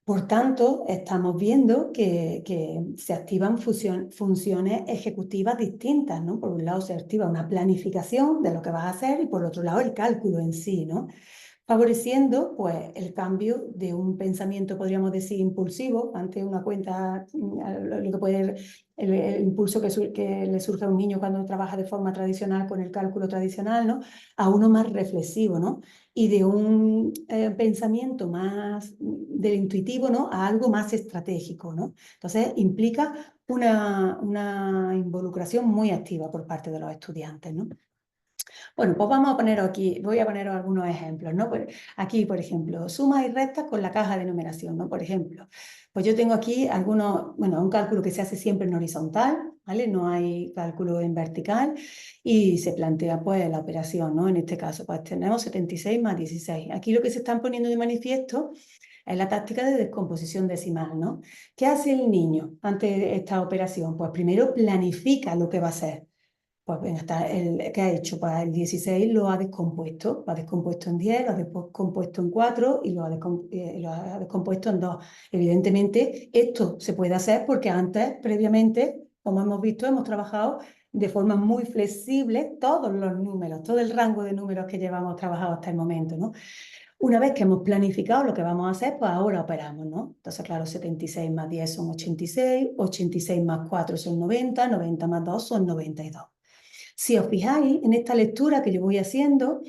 Por tanto, estamos viendo que se activan funciones ejecutivas distintas, ¿no? Por un lado se activa una planificación de lo que vas a hacer y por otro lado el cálculo en sí, ¿no? Favoreciendo pues, el cambio de un pensamiento, podríamos decir, impulsivo ante una cuenta, lo que puede el impulso que le surge a un niño cuando trabaja de forma tradicional con el cálculo tradicional, ¿no? A uno más reflexivo, ¿no? Y de un pensamiento más del intuitivo, ¿no? A algo más estratégico, ¿no? Entonces implica una involucración muy activa por parte de los estudiantes, ¿no? Bueno, pues vamos a poner aquí, voy a poner algunos ejemplos, ¿no? Pues aquí, por ejemplo, sumas y restas con la caja de numeración, ¿no? Por ejemplo, pues yo tengo aquí algunos, bueno, un cálculo que se hace siempre en horizontal, ¿vale? No hay cálculo en vertical y se plantea pues la operación, ¿no? En este caso, pues tenemos 76 más 16. Aquí lo que se están poniendo de manifiesto es la táctica de descomposición decimal, ¿no? ¿Qué hace el niño ante esta operación? Pues primero planifica lo que va a hacer. Pues venga, ¿qué ha hecho? Pues el 16 lo ha descompuesto en 10, lo ha descompuesto en 4 y lo ha descompuesto en 2. Evidentemente, esto se puede hacer porque antes, previamente, como hemos visto, hemos trabajado de forma muy flexible todos los números, todo el rango de números que llevamos trabajado hasta el momento, ¿no? Una vez que hemos planificado lo que vamos a hacer, pues ahora operamos, ¿no? Entonces, claro, 76 más 10 son 86, 86 más 4 son 90, 90 más 2 son 92. Si os fijáis en esta lectura que yo voy haciendo,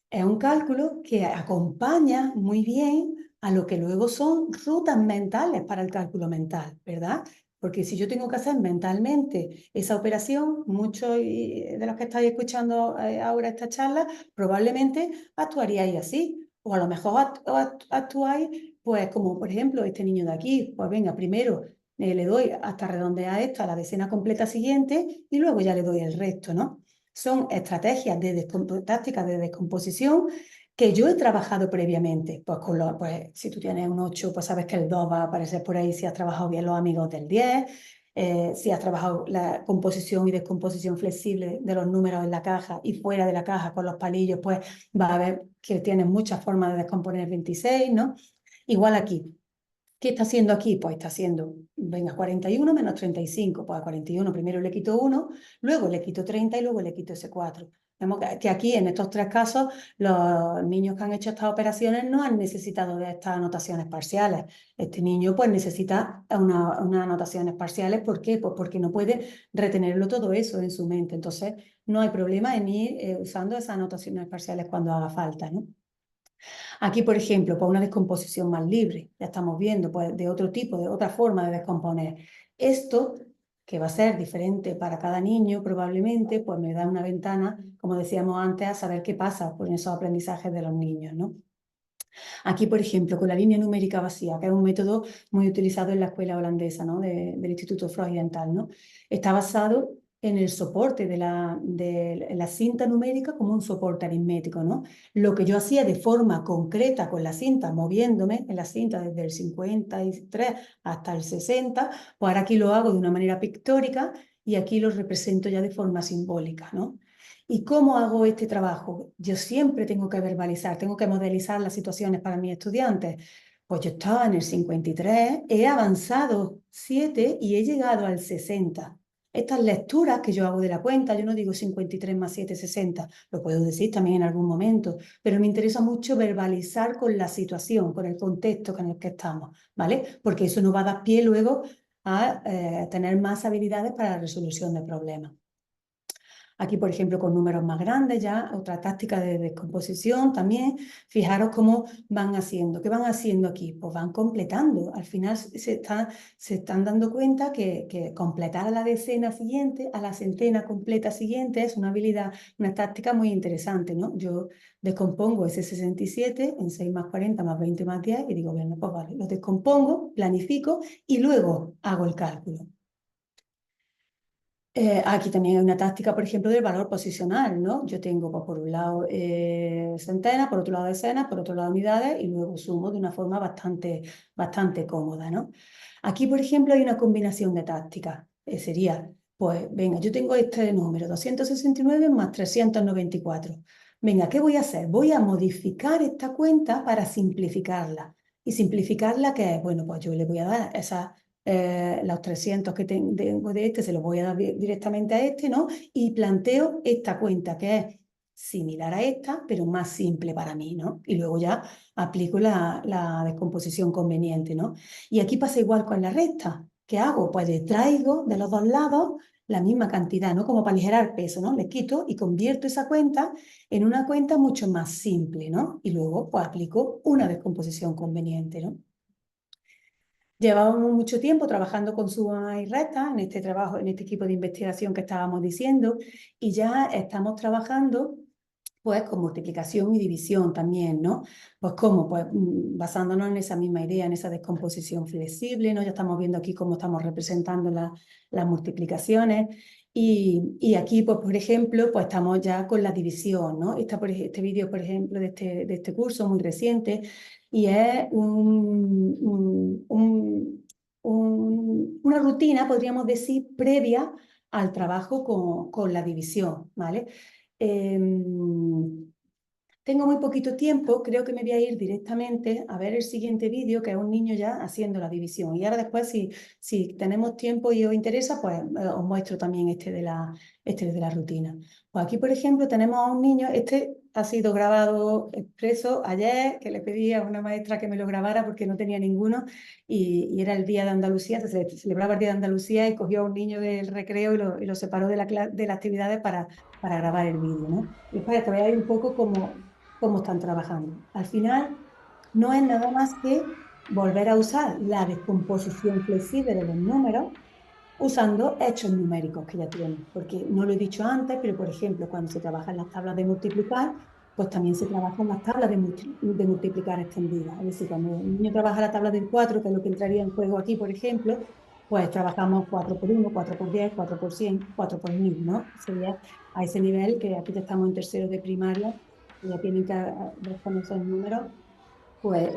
es un cálculo que acompaña muy bien a lo que luego son rutas mentales para el cálculo mental, ¿verdad? Porque si yo tengo que hacer mentalmente esa operación, muchos de los que estáis escuchando ahora esta charla, probablemente actuaríais así. O a lo mejor actuáis, pues como por ejemplo este niño de aquí, pues venga, primero le doy hasta redondear esta, la decena completa siguiente, y luego ya le doy el resto, ¿no? Son estrategias tácticas de descomposición que yo he trabajado previamente. Pues, pues si tú tienes un 8, pues sabes que el 2 va a aparecer por ahí si has trabajado bien los amigos del 10. Si has trabajado la composición y descomposición flexible de los números en la caja y fuera de la caja con los palillos, pues va a ver que tienes muchas formas de descomponer 26, ¿no? Igual aquí. ¿Qué está haciendo aquí? Pues está haciendo, venga, 41 menos 35. Pues a 41 primero le quito 1, luego le quito 30 y luego le quito ese 4. Vemos que aquí, en estos tres casos, los niños que han hecho estas operaciones no han necesitado de estas anotaciones parciales. Este niño pues necesita unas anotaciones parciales. ¿Por qué? Pues porque no puede retenerlo todo eso en su mente. Entonces, no hay problema en ir usando esas anotaciones parciales cuando haga falta, ¿no? Aquí, por ejemplo, pues una descomposición más libre, ya estamos viendo pues, de otro tipo, de otra forma de descomponer. Esto, que va a ser diferente para cada niño probablemente, pues me da una ventana, como decíamos antes, a saber qué pasa con esos aprendizajes de los niños, ¿no? Aquí, por ejemplo, con la línea numérica vacía, que es un método muy utilizado en la escuela holandesa, ¿no? Del Instituto Freudiantal, ¿no? Está basado en el soporte de la cinta numérica como un soporte aritmético, ¿no? Lo que yo hacía de forma concreta con la cinta, moviéndome en la cinta desde el 53 hasta el 60, pues ahora aquí lo hago de una manera pictórica y aquí lo represento ya de forma simbólica, ¿no? ¿Y cómo hago este trabajo? Yo siempre tengo que verbalizar, tengo que modelizar las situaciones para mis estudiantes. Pues yo estaba en el 53, he avanzado 7 y he llegado al 60. Estas lecturas que yo hago de la cuenta, yo no digo 53 más 7, 60, lo puedo decir también en algún momento, pero me interesa mucho verbalizar con la situación, con el contexto en el que estamos, ¿vale? Porque eso nos va a dar pie luego a tener más habilidades para la resolución de problemas. Aquí, por ejemplo, con números más grandes ya, otra táctica de descomposición también. Fijaros cómo van haciendo. ¿Qué van haciendo aquí? Pues van completando. Al final se están dando cuenta que completar a la decena siguiente, a la centena completa siguiente, es una habilidad, una táctica muy interesante, ¿no? Yo descompongo ese 67 en 6 más 40 más 20 más 10 y digo, bueno, pues vale, lo descompongo, planifico y luego hago el cálculo. Aquí también hay una táctica, por ejemplo, del valor posicional, ¿no? Yo tengo, pues, por un lado centenas, por otro lado decenas, por otro lado unidades y luego sumo de una forma bastante cómoda, ¿no? Aquí, por ejemplo, hay una combinación de tácticas. Sería, pues, venga, yo tengo este número, 269 más 394. Venga, ¿qué voy a hacer? Voy a modificar esta cuenta para simplificarla. ¿Y simplificarla qué es? Bueno, pues yo le voy a dar los 300 que tengo de este, se los voy a dar directamente a este, ¿no? Y planteo esta cuenta que es similar a esta, pero más simple para mí, ¿no? Y luego ya aplico la descomposición conveniente, ¿no? Y aquí pasa igual con la resta. ¿Qué hago? Pues le traigo de los dos lados la misma cantidad, ¿no? Como para aligerar peso, ¿no? Le quito y convierto esa cuenta en una cuenta mucho más simple, ¿no? Y luego pues aplico una descomposición conveniente, ¿no? Llevábamos mucho tiempo trabajando con sumas y restas en este trabajo, en este equipo de investigación que estábamos diciendo, y ya estamos trabajando pues con multiplicación y división también, ¿no? Pues cómo, pues basándonos en esa misma idea, en esa descomposición flexible, ¿no? Ya estamos viendo aquí cómo estamos representando las multiplicaciones. Y aquí, pues, por ejemplo, pues estamos ya con la división, ¿no? Este vídeo, por ejemplo, de este curso muy reciente, y es una rutina, podríamos decir, previa al trabajo con la división, ¿vale? Tengo muy poquito tiempo, creo que me voy a ir directamente a ver el siguiente vídeo, que es un niño ya haciendo la división. Y ahora después, si tenemos tiempo y os interesa, pues os muestro también este de la rutina. Pues aquí, por ejemplo, tenemos a un niño, este ha sido grabado expreso ayer, que le pedí a una maestra que me lo grabara porque no tenía ninguno, y era el Día de Andalucía, se celebraba el Día de Andalucía y cogió a un niño del recreo y lo separó de las actividades para grabar el vídeo, ¿no? Y es para que veáis un poco cómo están trabajando. Al final, no es nada más que volver a usar la descomposición flexible de los números usando hechos numéricos que ya tienen. Porque no lo he dicho antes, pero por ejemplo, cuando se trabaja en las tablas de multiplicar, pues también se trabaja en las tablas de multiplicar extendidas. Es decir, cuando un niño trabaja la tabla del 4, que es lo que entraría en juego aquí, por ejemplo, pues trabajamos 4 por 1, 4 por 10, 4 por 100, 4 por 1000, ¿no? Sería a ese nivel que aquí ya estamos en tercero de primaria, y ya tienen que ver con esos números, pues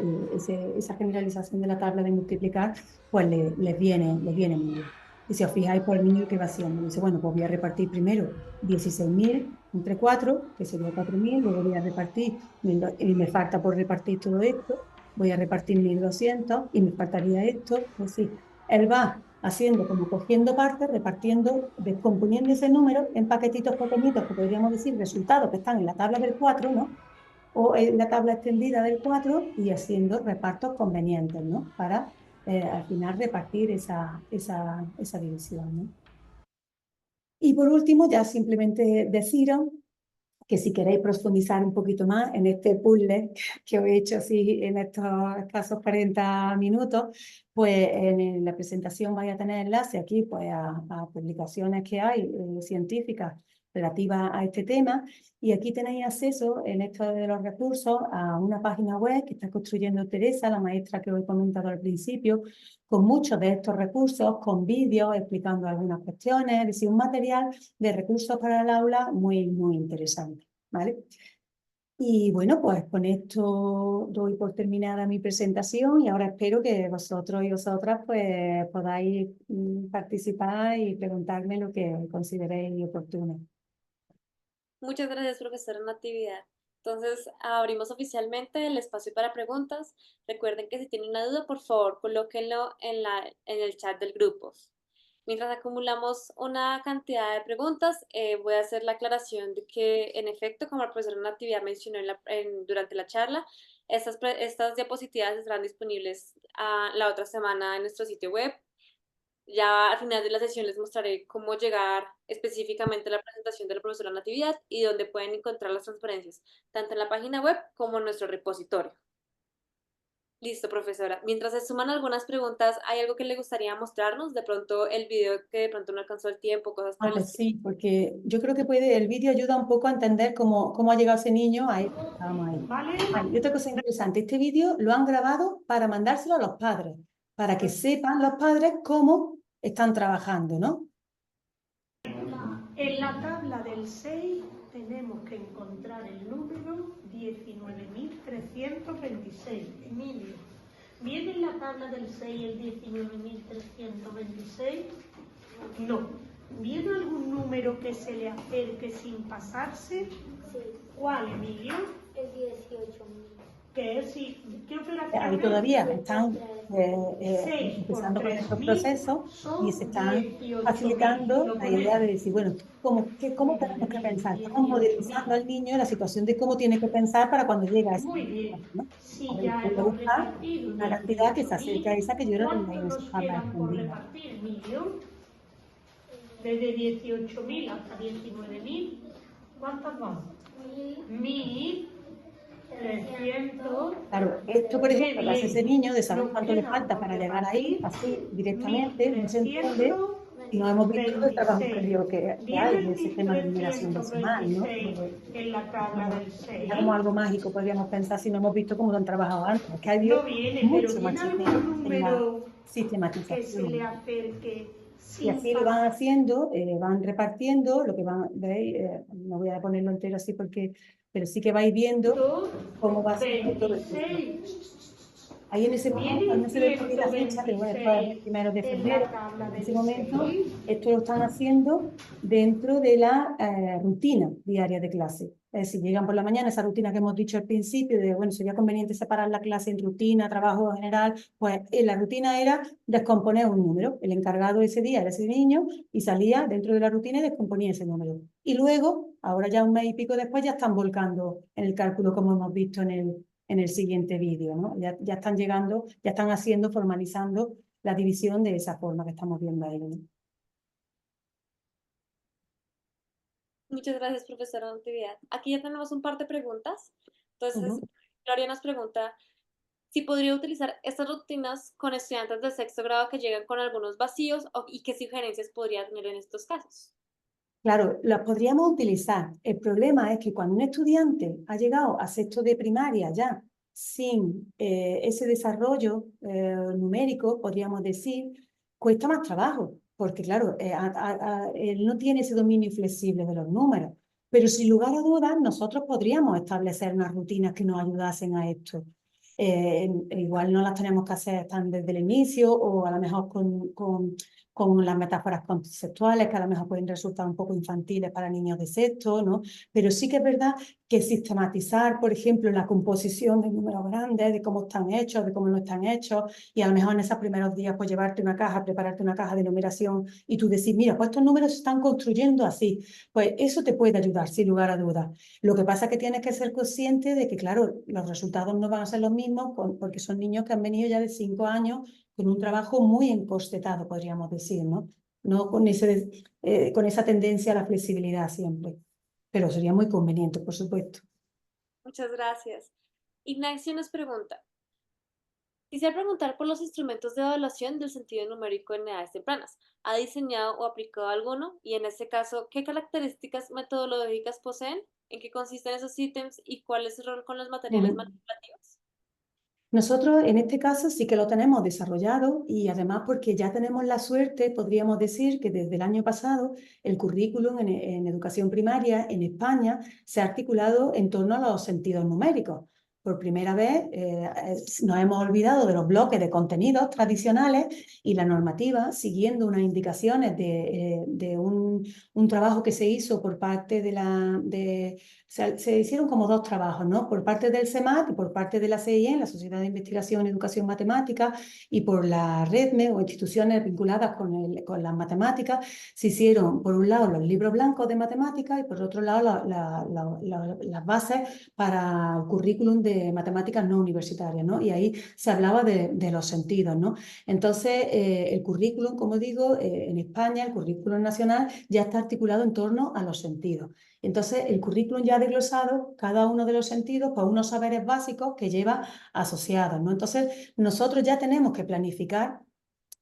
esa generalización de la tabla de multiplicar, pues les viene muy bien. Y si os fijáis, por el niño que va haciendo, dice, bueno, pues voy a repartir primero 16.000 entre 4, que sería 4.000, luego voy a repartir, y me falta por repartir todo esto, voy a repartir 1.200 y me faltaría esto, pues sí, él va haciendo como cogiendo partes, repartiendo, descomponiendo ese número en paquetitos pequeñitos, que podríamos decir resultados que están en la tabla del 4, ¿no? O en la tabla extendida del 4 y haciendo repartos convenientes, ¿no? Para al final repartir esa división, ¿no? Y por último, ya simplemente deciros que si queréis profundizar un poquito más en este puzzle que os he hecho así en estos escasos 40 minutos, pues en la presentación vais a tener enlace aquí pues, a publicaciones que hay científicas relativas a este tema, y aquí tenéis acceso en esto de los recursos a una página web que está construyendo Teresa, la maestra que os he comentado al principio, con muchos de estos recursos, con vídeos explicando algunas cuestiones, es decir, un material de recursos para el aula muy, muy interesante, ¿vale? Y bueno, pues con esto doy por terminada mi presentación y ahora espero que vosotros y vosotras pues podáis participar y preguntarme lo que consideréis oportuno. Muchas gracias, profesora Natividad. Entonces, abrimos oficialmente el espacio para preguntas. Recuerden que si tienen una duda, por favor, colóquenlo en el chat del grupo. Mientras acumulamos una cantidad de preguntas, voy a hacer la aclaración de que, en efecto, como la profesora Natividad mencionó durante la charla, estas diapositivas estarán disponibles la otra semana en nuestro sitio web. Ya al final de la sesión les mostraré cómo llegar específicamente a la presentación de la profesora Natividad y dónde pueden encontrar las transparencias, tanto en la página web como en nuestro repositorio. Listo, profesora. Mientras se suman algunas preguntas, ¿hay algo que le gustaría mostrarnos? De pronto el video que de pronto no alcanzó el tiempo, cosas por Ah, el pues estilo. sí, porque yo creo que el vídeo ayuda un poco a entender cómo ha llegado ese niño a esto que estábamos ahí. ¿Vale? Ah, y otra cosa interesante, este vídeo lo han grabado para mandárselo a los padres, para que sepan los padres cómo están trabajando, ¿no? En la tabla del 6 tenemos que encontrar el número 19.326. Emilio, ¿viene en la tabla del 6 el 19.326? No. ¿Viene algún número que se le acerque sin pasarse? Sí, ¿Cuál, Emilio? el 18.000. ¿Qué es? ¿Qué operación Ahí es? todavía están 6 por empezando con estos 3.000 procesos y se son están 18.000. Y facilitando lo la idea de ponemos. decir, bueno, ¿cómo tenemos que pensar? Estamos 18.000. modelizando al niño la situación de cómo tiene que pensar para cuando llega a esa Muy situación, bien. ¿no? Si A ver, ya voy a hemos buscar repartido una cantidad que se 18.000, acerque a esa que yo no tenía ¿cuántos en esa nos tabla quedan por escondida. repartir, Emilio? Desde 18.000 hasta 19.000, ¿cuántos van? 1.300. Claro, esto, por Qué ejemplo, que hace ese bien. niño de saber Nos cuánto le quedan falta por para llegar ahí, repartir así directamente, no se entiende 1.300 Y no hemos visto todo el trabajo 26. previo que hay del sistema de numeración decimal, ¿no? 10.326 en la tabla No, del sería 6. como algo mágico, podríamos pensar si no hemos visto cómo lo han trabajado antes. Es que ha habido No viene, pero mucho ¿viene machismo algún en la número que se le sistematización. acerque Y sin así lo van pasar? haciendo, van repartiendo, lo que van, ¿veis? No voy a ponerlo entero así porque, pero sí que vais viendo cómo va siendo todo el proceso. 26. Ahí en ese momento, Viene no un se ve por qué la fecha, pero bueno, esto es el 126 primero de en la febrero. tabla En del ese momento, 6. esto lo están haciendo dentro de la rutina diaria de clase. Es decir, llegan por la mañana, esa rutina que hemos dicho al principio, de, bueno, sería conveniente separar la clase en rutina, trabajo general, pues la rutina era descomponer un número. El encargado ese día era ese niño y salía dentro de la rutina y descomponía ese número. Y luego, ahora ya un mes y pico después, ya están volcando en el cálculo como hemos visto en el siguiente vídeo, ¿no? Ya están llegando, ya están haciendo, formalizando la división de esa forma que estamos viendo ahí, ¿no? Muchas gracias, profesora Natividad. Aquí ya tenemos un par de preguntas. Entonces, Ujú. Gloria nos pregunta si podría utilizar estas rutinas con estudiantes de sexto grado que llegan con algunos vacíos y qué sugerencias podría tener en estos casos. Claro, las podríamos utilizar. El problema es que cuando un estudiante ha llegado a sexto de primaria ya sin ese desarrollo numérico, podríamos decir, cuesta más trabajo, porque claro, él no tiene ese dominio flexible de los números. Pero sin lugar a dudas, nosotros podríamos establecer unas rutinas que nos ayudasen a esto. Igual no las tenemos que hacer tan desde el inicio o a lo mejor con las metáforas conceptuales que a lo mejor pueden resultar un poco infantiles para niños de sexto, ¿no? Pero sí que es verdad que sistematizar, por ejemplo, la composición de números grandes, de cómo están hechos, de cómo no están hechos, y a lo mejor en esos primeros días pues llevarte una caja, prepararte una caja de numeración y tú decir, mira, pues estos números se están construyendo así, pues eso te puede ayudar sin lugar a dudas. Lo que pasa es que tienes que ser consciente de que, claro, los resultados no van a ser los mismos porque son niños que han venido ya de 5 años con un trabajo muy encorsetado, podríamos decir, ¿no? No con esa tendencia a la flexibilidad siempre, pero sería muy conveniente, por supuesto. Muchas gracias. Ignacio nos pregunta, quisiera preguntar por los instrumentos de evaluación del sentido numérico en edades tempranas. ¿Ha diseñado o aplicado alguno? Y en este caso, ¿qué características metodológicas poseen? ¿En qué consisten esos ítems? ¿Y cuál es su rol con los materiales manipulativos? Nosotros en este caso sí que lo tenemos desarrollado y además porque ya tenemos la suerte, podríamos decir que desde el año pasado el currículum en educación primaria en España se ha articulado en torno a los sentidos numéricos. Por primera vez nos hemos olvidado de los bloques de contenidos tradicionales y la normativa, siguiendo unas indicaciones de un trabajo que se hizo por parte se hicieron como dos trabajos, ¿no? Por parte del CEMAT y por parte de la CIE, la Sociedad de Investigación en Educación Matemática, y por la REDME o instituciones vinculadas con las matemáticas, se hicieron, por un lado, los libros blancos de matemáticas y por otro lado, las bases para el currículum de matemáticas no universitarias, ¿no? Y ahí se hablaba de los sentidos, ¿no? Entonces, el currículum, como digo, en España, el currículum nacional ya está articulado en torno a los sentidos. Entonces, el currículum ya ha desglosado cada uno de los sentidos por unos saberes básicos que lleva asociados, ¿no? Entonces, nosotros ya tenemos que planificar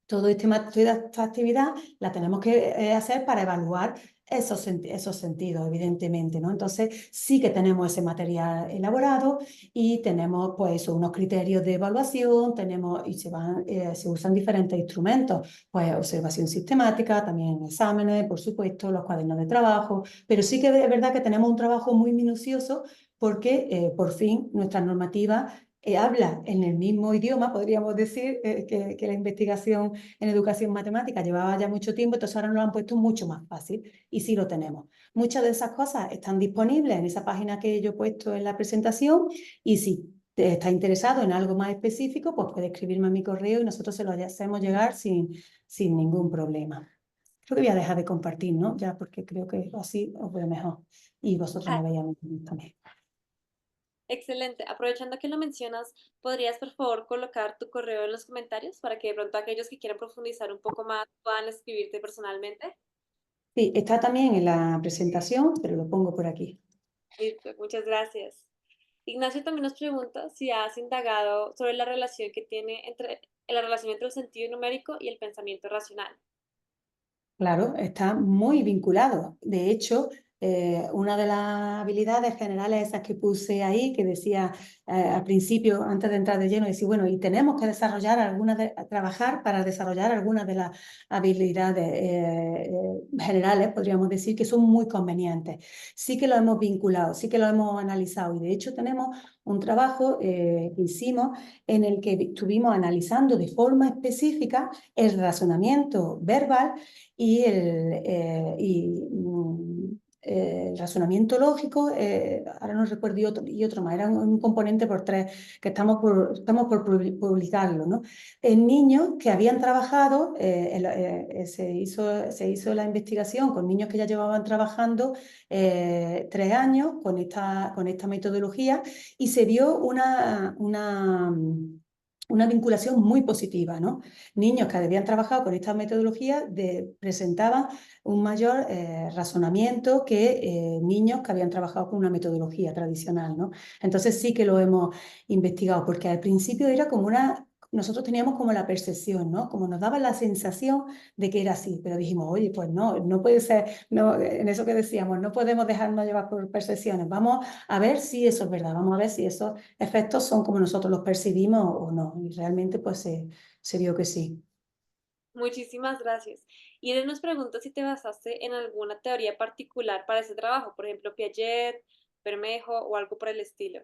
toda esta actividad, la tenemos que hacer para evaluar esos sentidos, evidentemente, ¿no? Entonces, sí que tenemos ese material elaborado y tenemos, pues, unos criterios de evaluación, se usan diferentes instrumentos, pues, observación sistemática, también exámenes, por supuesto, los cuadernos de trabajo, pero sí que es verdad que tenemos un trabajo muy minucioso porque, por fin, nuestra normativa habla en el mismo idioma, podríamos decir, que la investigación en educación matemática llevaba ya mucho tiempo, entonces ahora nos lo han puesto mucho más fácil y sí lo tenemos. Muchas de esas cosas están disponibles en esa página que yo he puesto en la presentación y si te está interesado en algo más específico, pues puede escribirme a mi correo y nosotros se lo hacemos llegar sin ningún problema. Creo que voy a dejar de compartir, ¿no? Ya porque creo que así os veo mejor y vosotros Ah, me veis a mí también. excelente. Aprovechando que lo mencionas, ¿podrías por favor colocar tu correo en los comentarios para que de pronto aquellos que quieran profundizar un poco más puedan escribirte personalmente? Sí, está también en la presentación, pero lo pongo por aquí. Listo, muchas gracias. Ignacio también nos pregunta si has indagado sobre la relación entre el sentido numérico y el pensamiento racional. Claro, está muy vinculado. De hecho, una de las habilidades generales esas que puse ahí, que decía al principio, antes de entrar de lleno, decía, bueno, y tenemos que desarrollar trabajar para desarrollar algunas de las habilidades generales, podríamos decir, que son muy convenientes. Sí que lo hemos vinculado, sí que lo hemos analizado y de hecho tenemos un trabajo que hicimos en el que estuvimos analizando de forma específica el razonamiento verbal y el razonamiento lógico, ahora no recuerdo, y otro más, era un componente por tres, que estamos por publicarlo, ¿no? En niños que habían trabajado, se hizo la investigación con niños que ya llevaban trabajando 3 años con esta metodología y se vio una vinculación muy positiva, ¿no? Niños que habían trabajado con esta metodología presentaban un mayor razonamiento que niños que habían trabajado con una metodología tradicional, ¿no? Entonces sí que lo hemos investigado, porque al principio era como nosotros teníamos como la percepción, ¿no? Como nos daba la sensación de que era así, pero dijimos, oye, pues no puede ser, no, en eso que decíamos, no podemos dejarnos llevar por percepciones, vamos a ver si eso es verdad, vamos a ver si esos efectos son como nosotros los percibimos o no, y realmente pues se vio que sí. Muchísimas gracias. Irene nos pregunta si te basaste en alguna teoría particular para ese trabajo, por ejemplo, Piaget, Bermejo o algo por el estilo.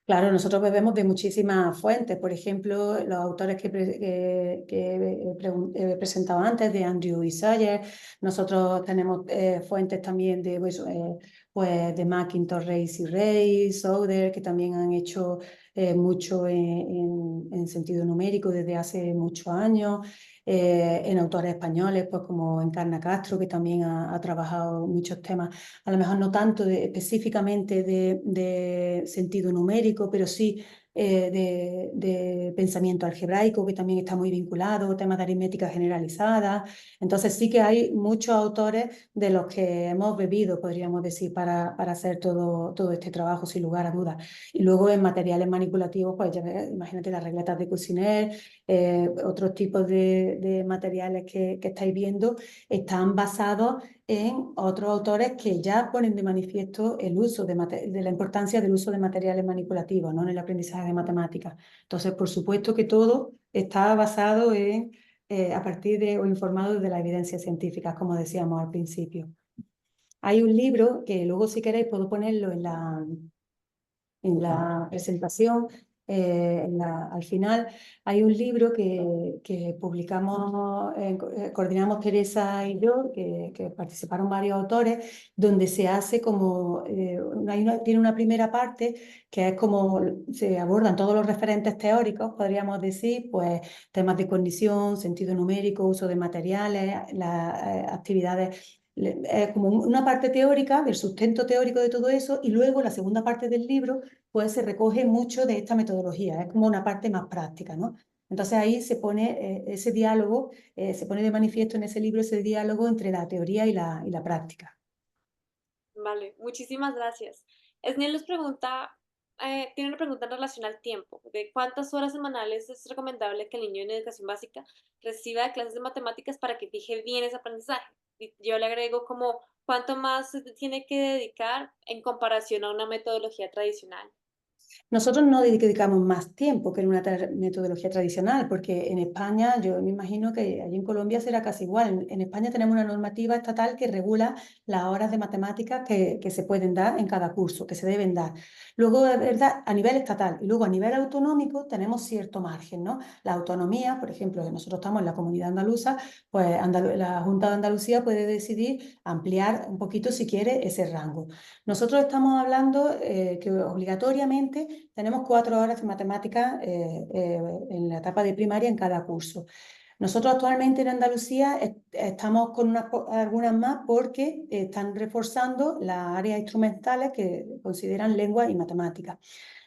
Claro, nosotros bebemos de muchísimas fuentes, por ejemplo, los autores que he presentado antes, de Andrew y Sawyer, nosotros tenemos fuentes también pues, de McIntosh, Reis y Reis, Sauder, que también han hecho mucho en sentido numérico desde hace muchos años, en autores españoles, pues como Encarna Castro, que también ha trabajado muchos temas, a lo mejor no tanto específicamente de sentido numérico, pero sí de pensamiento algebraico, que también está muy vinculado, temas de aritmética generalizada. Entonces sí que hay muchos autores de los que hemos bebido, podríamos decir, para hacer todo este trabajo, sin lugar a dudas. Y luego en materiales manipulativos, pues ya ves, imagínate las regletas de Cuisinert, otros tipos de materiales que estáis viendo, están basados en otros autores que ya ponen de manifiesto el uso de la importancia del uso de materiales manipulativos, ¿no? En el aprendizaje de matemáticas. Entonces, por supuesto que todo está basado a partir de o informado de la evidencia científica, como decíamos al principio. Hay un libro que luego, si queréis, puedo ponerlo en la presentación, al final, hay un libro que publicamos, coordinamos Teresa y yo, que participaron varios autores, donde se hace como, tiene una primera parte que es como se abordan todos los referentes teóricos, podríamos decir, pues temas de cognición, sentido numérico, uso de materiales, las actividades como una parte teórica, del sustento teórico de todo eso, y luego la segunda parte del libro, pues se recoge mucho de esta metodología, es como una parte más práctica, ¿no? Entonces ahí se pone ese diálogo, se pone de manifiesto en ese libro ese diálogo entre la teoría y la práctica. Vale, muchísimas gracias. Esniel nos pregunta, tiene una pregunta en relación al tiempo, de cuántas horas semanales es recomendable que el niño en educación básica reciba de clases de matemáticas para que fije bien ese aprendizaje. Y yo le agrego como cuánto más se tiene que dedicar en comparación a una metodología tradicional. Nosotros no dedicamos más tiempo que en una metodología tradicional, porque en España, yo me imagino que allí en Colombia será casi igual. En España tenemos una normativa estatal que regula las horas de matemáticas que se pueden dar en cada curso, que se deben dar. Luego, es verdad, a nivel estatal y luego a nivel autonómico tenemos cierto margen, ¿no? La autonomía, por ejemplo, que nosotros estamos en la comunidad andaluza, pues la Junta de Andalucía puede decidir ampliar un poquito, si quiere, ese rango. Nosotros estamos hablando que obligatoriamente tenemos 4 horas de matemáticas en la etapa de primaria en cada curso. Nosotros actualmente en Andalucía estamos con algunas más porque están reforzando las áreas instrumentales que consideran lengua y matemáticas.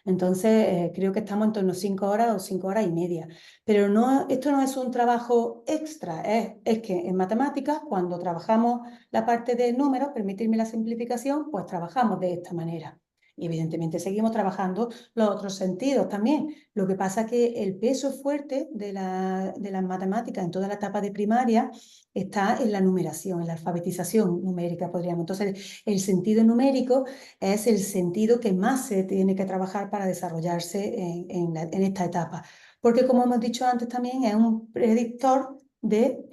Entonces, creo que estamos en torno a 5 horas o 5 horas y media. Pero no, esto no es un trabajo extra, es que en matemáticas, cuando trabajamos la parte de números, permitirme la simplificación, pues trabajamos de esta manera. Y evidentemente seguimos trabajando los otros sentidos también. Lo que pasa es que el peso fuerte de las matemáticas en toda la etapa de primaria está en la numeración, en la alfabetización numérica, podríamos. Entonces, el sentido numérico es el sentido que más se tiene que trabajar para desarrollarse en esta etapa. Porque, como hemos dicho antes también, es un predictor de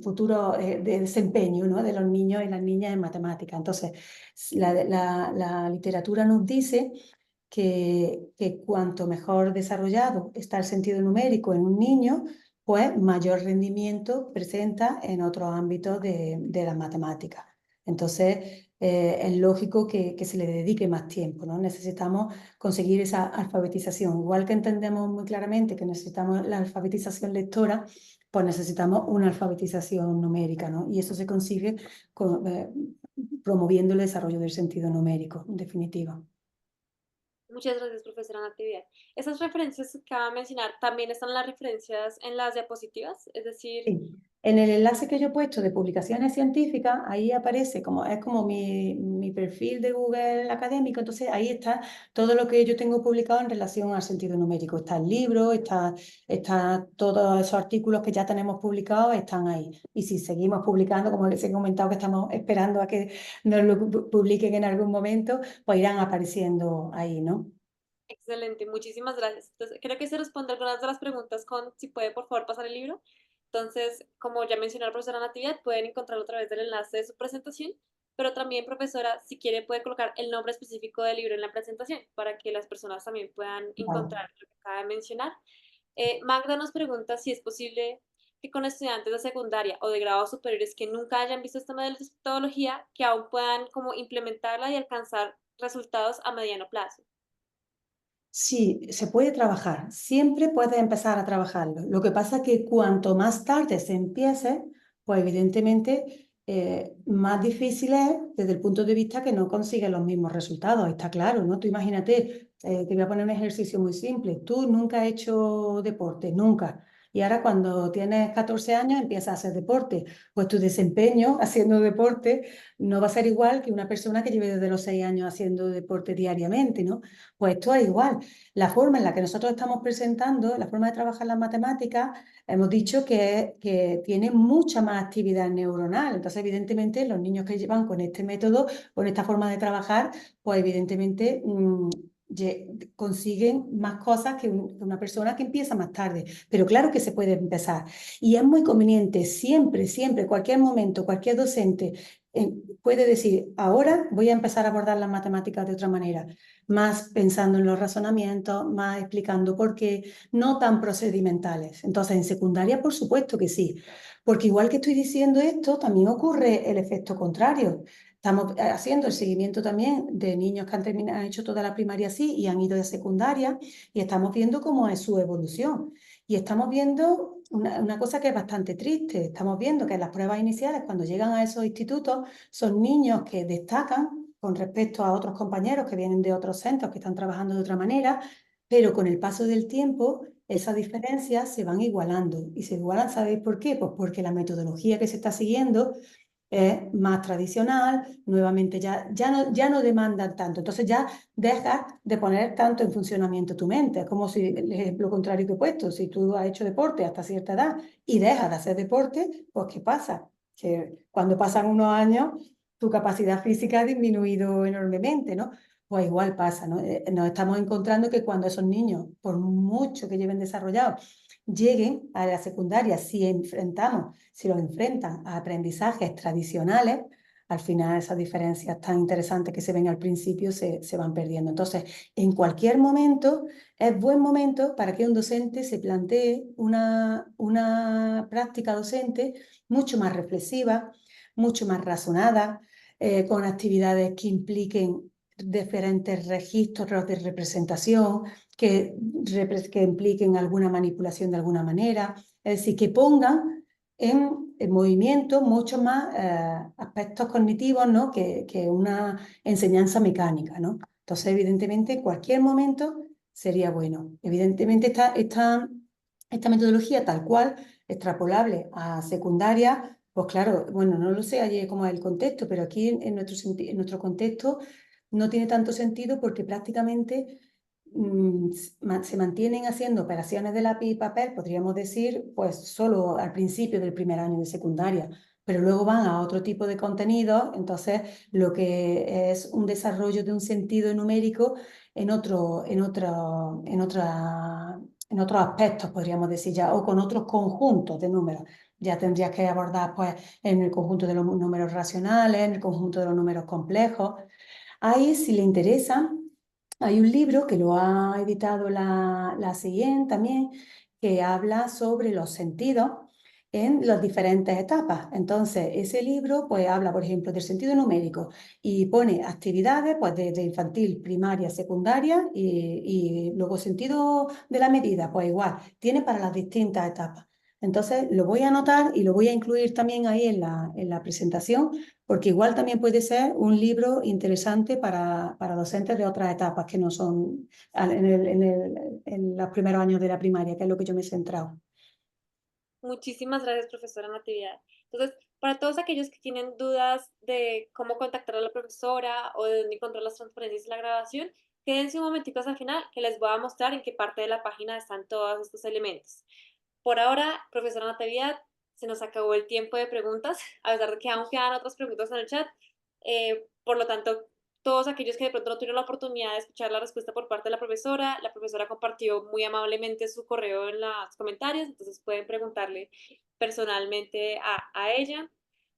futuro de desempeño, ¿no?, de los niños y las niñas en matemáticas. Entonces, la literatura nos dice que cuanto mejor desarrollado está el sentido numérico en un niño, pues mayor rendimiento presenta en otros ámbitos de las matemáticas. Entonces, es lógico que se le dedique más tiempo, ¿no? Necesitamos conseguir esa alfabetización. Igual que entendemos muy claramente que necesitamos la alfabetización lectora, pues necesitamos una alfabetización numérica, ¿no? Y eso se consigue promoviendo el desarrollo del sentido numérico, en definitiva. Muchas gracias, profesora Natividad. Esas referencias que acaba de mencionar, ¿también están las referencias en las diapositivas? Es decir, Sí. En el enlace que yo he puesto de publicaciones científicas, ahí aparece es como mi perfil de Google académico, entonces ahí está todo lo que yo tengo publicado en relación al sentido numérico. Está el libro, está todos esos artículos que ya tenemos publicados, están ahí. Y si seguimos publicando, como les he comentado que estamos esperando a que nos lo publiquen en algún momento, pues irán apareciendo ahí, ¿no? excelente, muchísimas gracias. Entonces, creo que se responde algunas de las preguntas con si puede por favor pasar el libro. Entonces, como ya mencionó la profesora Natividad, pueden encontrarlo a través del enlace de su presentación, pero también, profesora, si quiere puede colocar el nombre específico del libro en la presentación para que las personas también puedan Vale. encontrar lo que acaba de mencionar. Magda nos pregunta si es posible que con estudiantes de secundaria o de grados superiores que nunca hayan visto esta metodología, que aún puedan como implementarla y alcanzar resultados a mediano plazo. Sí, se puede trabajar, siempre puedes empezar a trabajarlo. Lo que pasa es que cuanto más tarde se empiece, pues evidentemente más difícil es desde el punto de vista que no consigues los mismos resultados, está claro, ¿no? Tú imagínate, te voy a poner un ejercicio muy simple, tú nunca has hecho deporte, nunca. Y ahora cuando tienes 14 años empiezas a hacer deporte, pues tu desempeño haciendo deporte no va a ser igual que una persona que lleve desde los 6 años haciendo deporte diariamente, ¿no? Pues esto es igual. La forma en la que nosotros estamos presentando, la forma de trabajar las matemáticas, hemos dicho que tiene mucha más actividad neuronal. Entonces, evidentemente, los niños que llevan con este método, con esta forma de trabajar, pues evidentemente consiguen más cosas que una persona que empieza más tarde. Pero claro que se puede empezar. Y es muy conveniente, siempre, siempre, cualquier momento, cualquier docente puede decir, ahora voy a empezar a abordar las matemáticas de otra manera, más pensando en los razonamientos, más explicando por qué, no tan procedimentales. Entonces, en secundaria, por supuesto que sí, porque igual que estoy diciendo esto, también ocurre el efecto contrario. Estamos haciendo el seguimiento también de niños que han hecho toda la primaria así y han ido de secundaria y estamos viendo cómo es su evolución. Y estamos viendo una cosa que es bastante triste. Estamos viendo que en las pruebas iniciales, cuando llegan a esos institutos, son niños que destacan con respecto a otros compañeros que vienen de otros centros que están trabajando de otra manera, pero con el paso del tiempo esas diferencias se van igualando. Y se igualan, ¿sabéis por qué? Pues porque la metodología que se está siguiendo es más tradicional, nuevamente ya no demandan tanto. Entonces ya dejas de poner tanto en funcionamiento tu mente. Es como si el ejemplo contrario que he puesto, si tú has hecho deporte hasta cierta edad y dejas de hacer deporte, pues ¿qué pasa? Que cuando pasan unos años tu capacidad física ha disminuido enormemente, ¿no? Pues igual pasa, ¿no? Nos estamos encontrando que cuando esos niños, por mucho que lleven desarrollados, lleguen a la secundaria, si los enfrentan a aprendizajes tradicionales, al final esas diferencias tan interesantes que se ven al principio se van perdiendo. Entonces, en cualquier momento, es buen momento para que un docente se plantee una práctica docente mucho más reflexiva, mucho más razonada, con actividades que impliquen diferentes registros de representación, que impliquen alguna manipulación de alguna manera, es decir, que pongan en movimiento muchos más aspectos cognitivos, ¿no?, que una enseñanza mecánica, ¿no? Entonces, evidentemente, en cualquier momento sería bueno. Evidentemente, esta metodología tal cual, extrapolable a secundaria, pues claro, bueno, no lo sé allí cómo es el contexto, pero aquí en nuestro contexto no tiene tanto sentido porque prácticamente se mantienen haciendo operaciones de lápiz y papel, podríamos decir, pues solo al principio del primer año de secundaria, pero luego van a otro tipo de contenidos, entonces lo que es un desarrollo de un sentido numérico en otros aspectos, podríamos decir ya, o con otros conjuntos de números. Ya tendrías que abordar pues en el conjunto de los números racionales, en el conjunto de los números complejos. Ahí, si le interesa, hay un libro que lo ha editado la CIEN también, que habla sobre los sentidos en las diferentes etapas. Entonces, ese libro pues habla, por ejemplo, del sentido numérico y pone actividades pues desde infantil, primaria, secundaria y luego sentido de la medida, pues igual, tiene para las distintas etapas. Entonces, lo voy a anotar y lo voy a incluir también ahí en la presentación, porque igual también puede ser un libro interesante para docentes de otras etapas que no son en los primeros años de la primaria, que es lo que yo me he centrado. Muchísimas gracias, profesora Natividad. Entonces, para todos aquellos que tienen dudas de cómo contactar a la profesora o de dónde encontrar las transparencias de la grabación, quédense un momentito hasta el final que les voy a mostrar en qué parte de la página están todos estos elementos. Por ahora, profesora Natividad, se nos acabó el tiempo de preguntas, a pesar de que aún quedan otras preguntas en el chat. Por lo tanto, todos aquellos que de pronto no tuvieron la oportunidad de escuchar la respuesta por parte de la profesora compartió muy amablemente su correo en los comentarios, entonces pueden preguntarle personalmente a ella.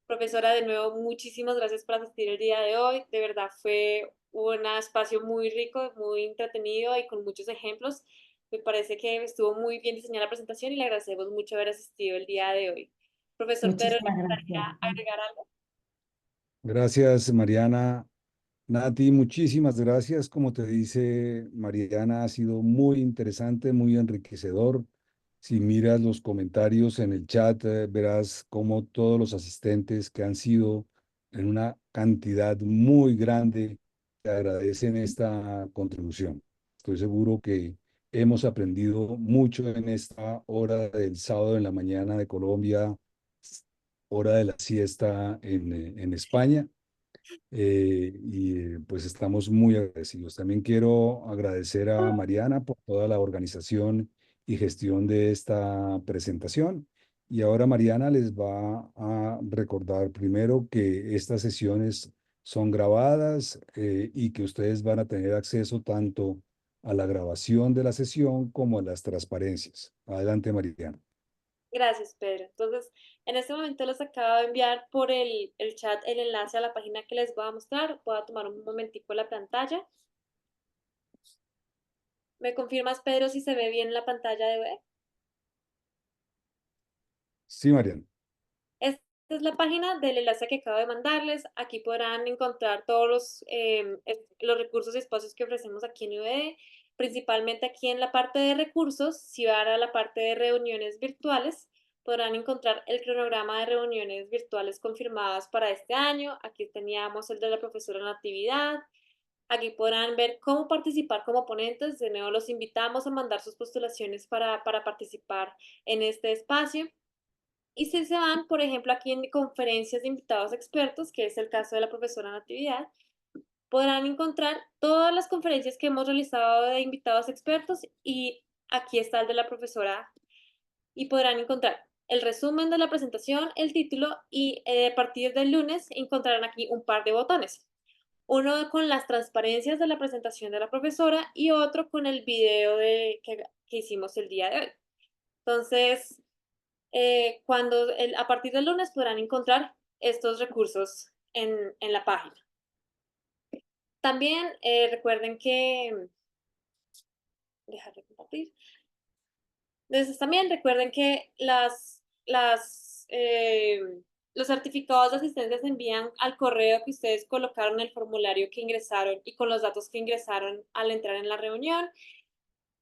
Profesora, de nuevo, muchísimas gracias por asistir el día de hoy. De verdad fue un espacio muy rico, muy entretenido y con muchos ejemplos. Me parece que estuvo muy bien diseñada la presentación y le agradecemos mucho haber asistido el día de hoy. Profesor Pedro, ¿le Muchísimas gustaría gracias. agregar algo? Gracias, Mariana. Nati, muchísimas gracias. Como te dice Mariana, ha sido muy interesante, muy enriquecedor. Si miras los comentarios en el chat, verás cómo todos los asistentes que han sido en una cantidad muy grande te agradecen esta contribución. Estoy seguro que hemos aprendido mucho en esta hora del sábado en la mañana de Colombia, hora de la siesta en España. Pues estamos muy agradecidos. También quiero agradecer a Mariana por toda la organización y gestión de esta presentación. Y ahora Mariana les va a recordar primero que estas sesiones son grabadas y que ustedes van a tener acceso tanto a la grabación de la sesión como a las transparencias. Adelante, Mariana. Gracias, Pedro. Entonces, en este momento les acabo de enviar por el chat el enlace a la página que les voy a mostrar. Voy a tomar un momentico la pantalla. ¿Me confirmas, Pedro, si se ve bien la pantalla de web? Sí, Mariana. Esta es la página del enlace que acabo de mandarles. Aquí podrán encontrar todos los recursos y espacios que ofrecemos aquí en UVE, principalmente aquí en la parte de recursos. Si van a la parte de reuniones virtuales, podrán encontrar el cronograma de reuniones virtuales confirmadas para este año. Aquí teníamos el de la profesora Natividad. Aquí podrán ver cómo participar como ponentes. De nuevo, los invitamos a mandar sus postulaciones para participar en este espacio. Y si se van, por ejemplo, aquí en conferencias de invitados expertos, que es el caso de la profesora Natividad, podrán encontrar todas las conferencias que hemos realizado de invitados expertos y aquí está el de la profesora y podrán encontrar el resumen de la presentación, el título y a partir del lunes encontrarán aquí un par de botones. Uno con las transparencias de la presentación de la profesora y otro con el video que hicimos el día de hoy. Entonces, a partir del lunes podrán encontrar estos recursos en la página. También recuerden que, dejar de compartir. Entonces también recuerden que los certificados de asistencia se envían al correo que ustedes colocaron en el formulario que ingresaron y con los datos que ingresaron al entrar en la reunión.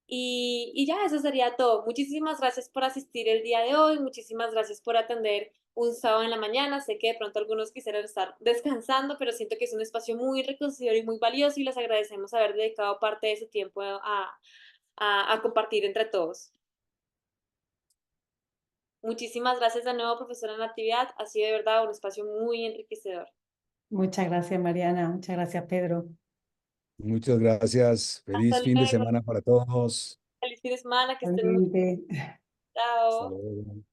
Y ya, eso sería todo. Muchísimas gracias por asistir el día de hoy, muchísimas gracias por atender un sábado en la mañana. Sé que de pronto algunos quisieran estar descansando, pero siento que es un espacio muy enriquecedor y muy valioso y les agradecemos haber dedicado parte de su tiempo a compartir entre todos. Muchísimas gracias de nuevo, profesora Natividad. Ha sido de verdad un espacio muy enriquecedor. Muchas gracias, Mariana. Muchas gracias, Pedro. Muchas gracias. Hasta Feliz fin de luego. semana para todos. Feliz fin de semana, que estén muy bien. Realmente. Hasta Chao. luego.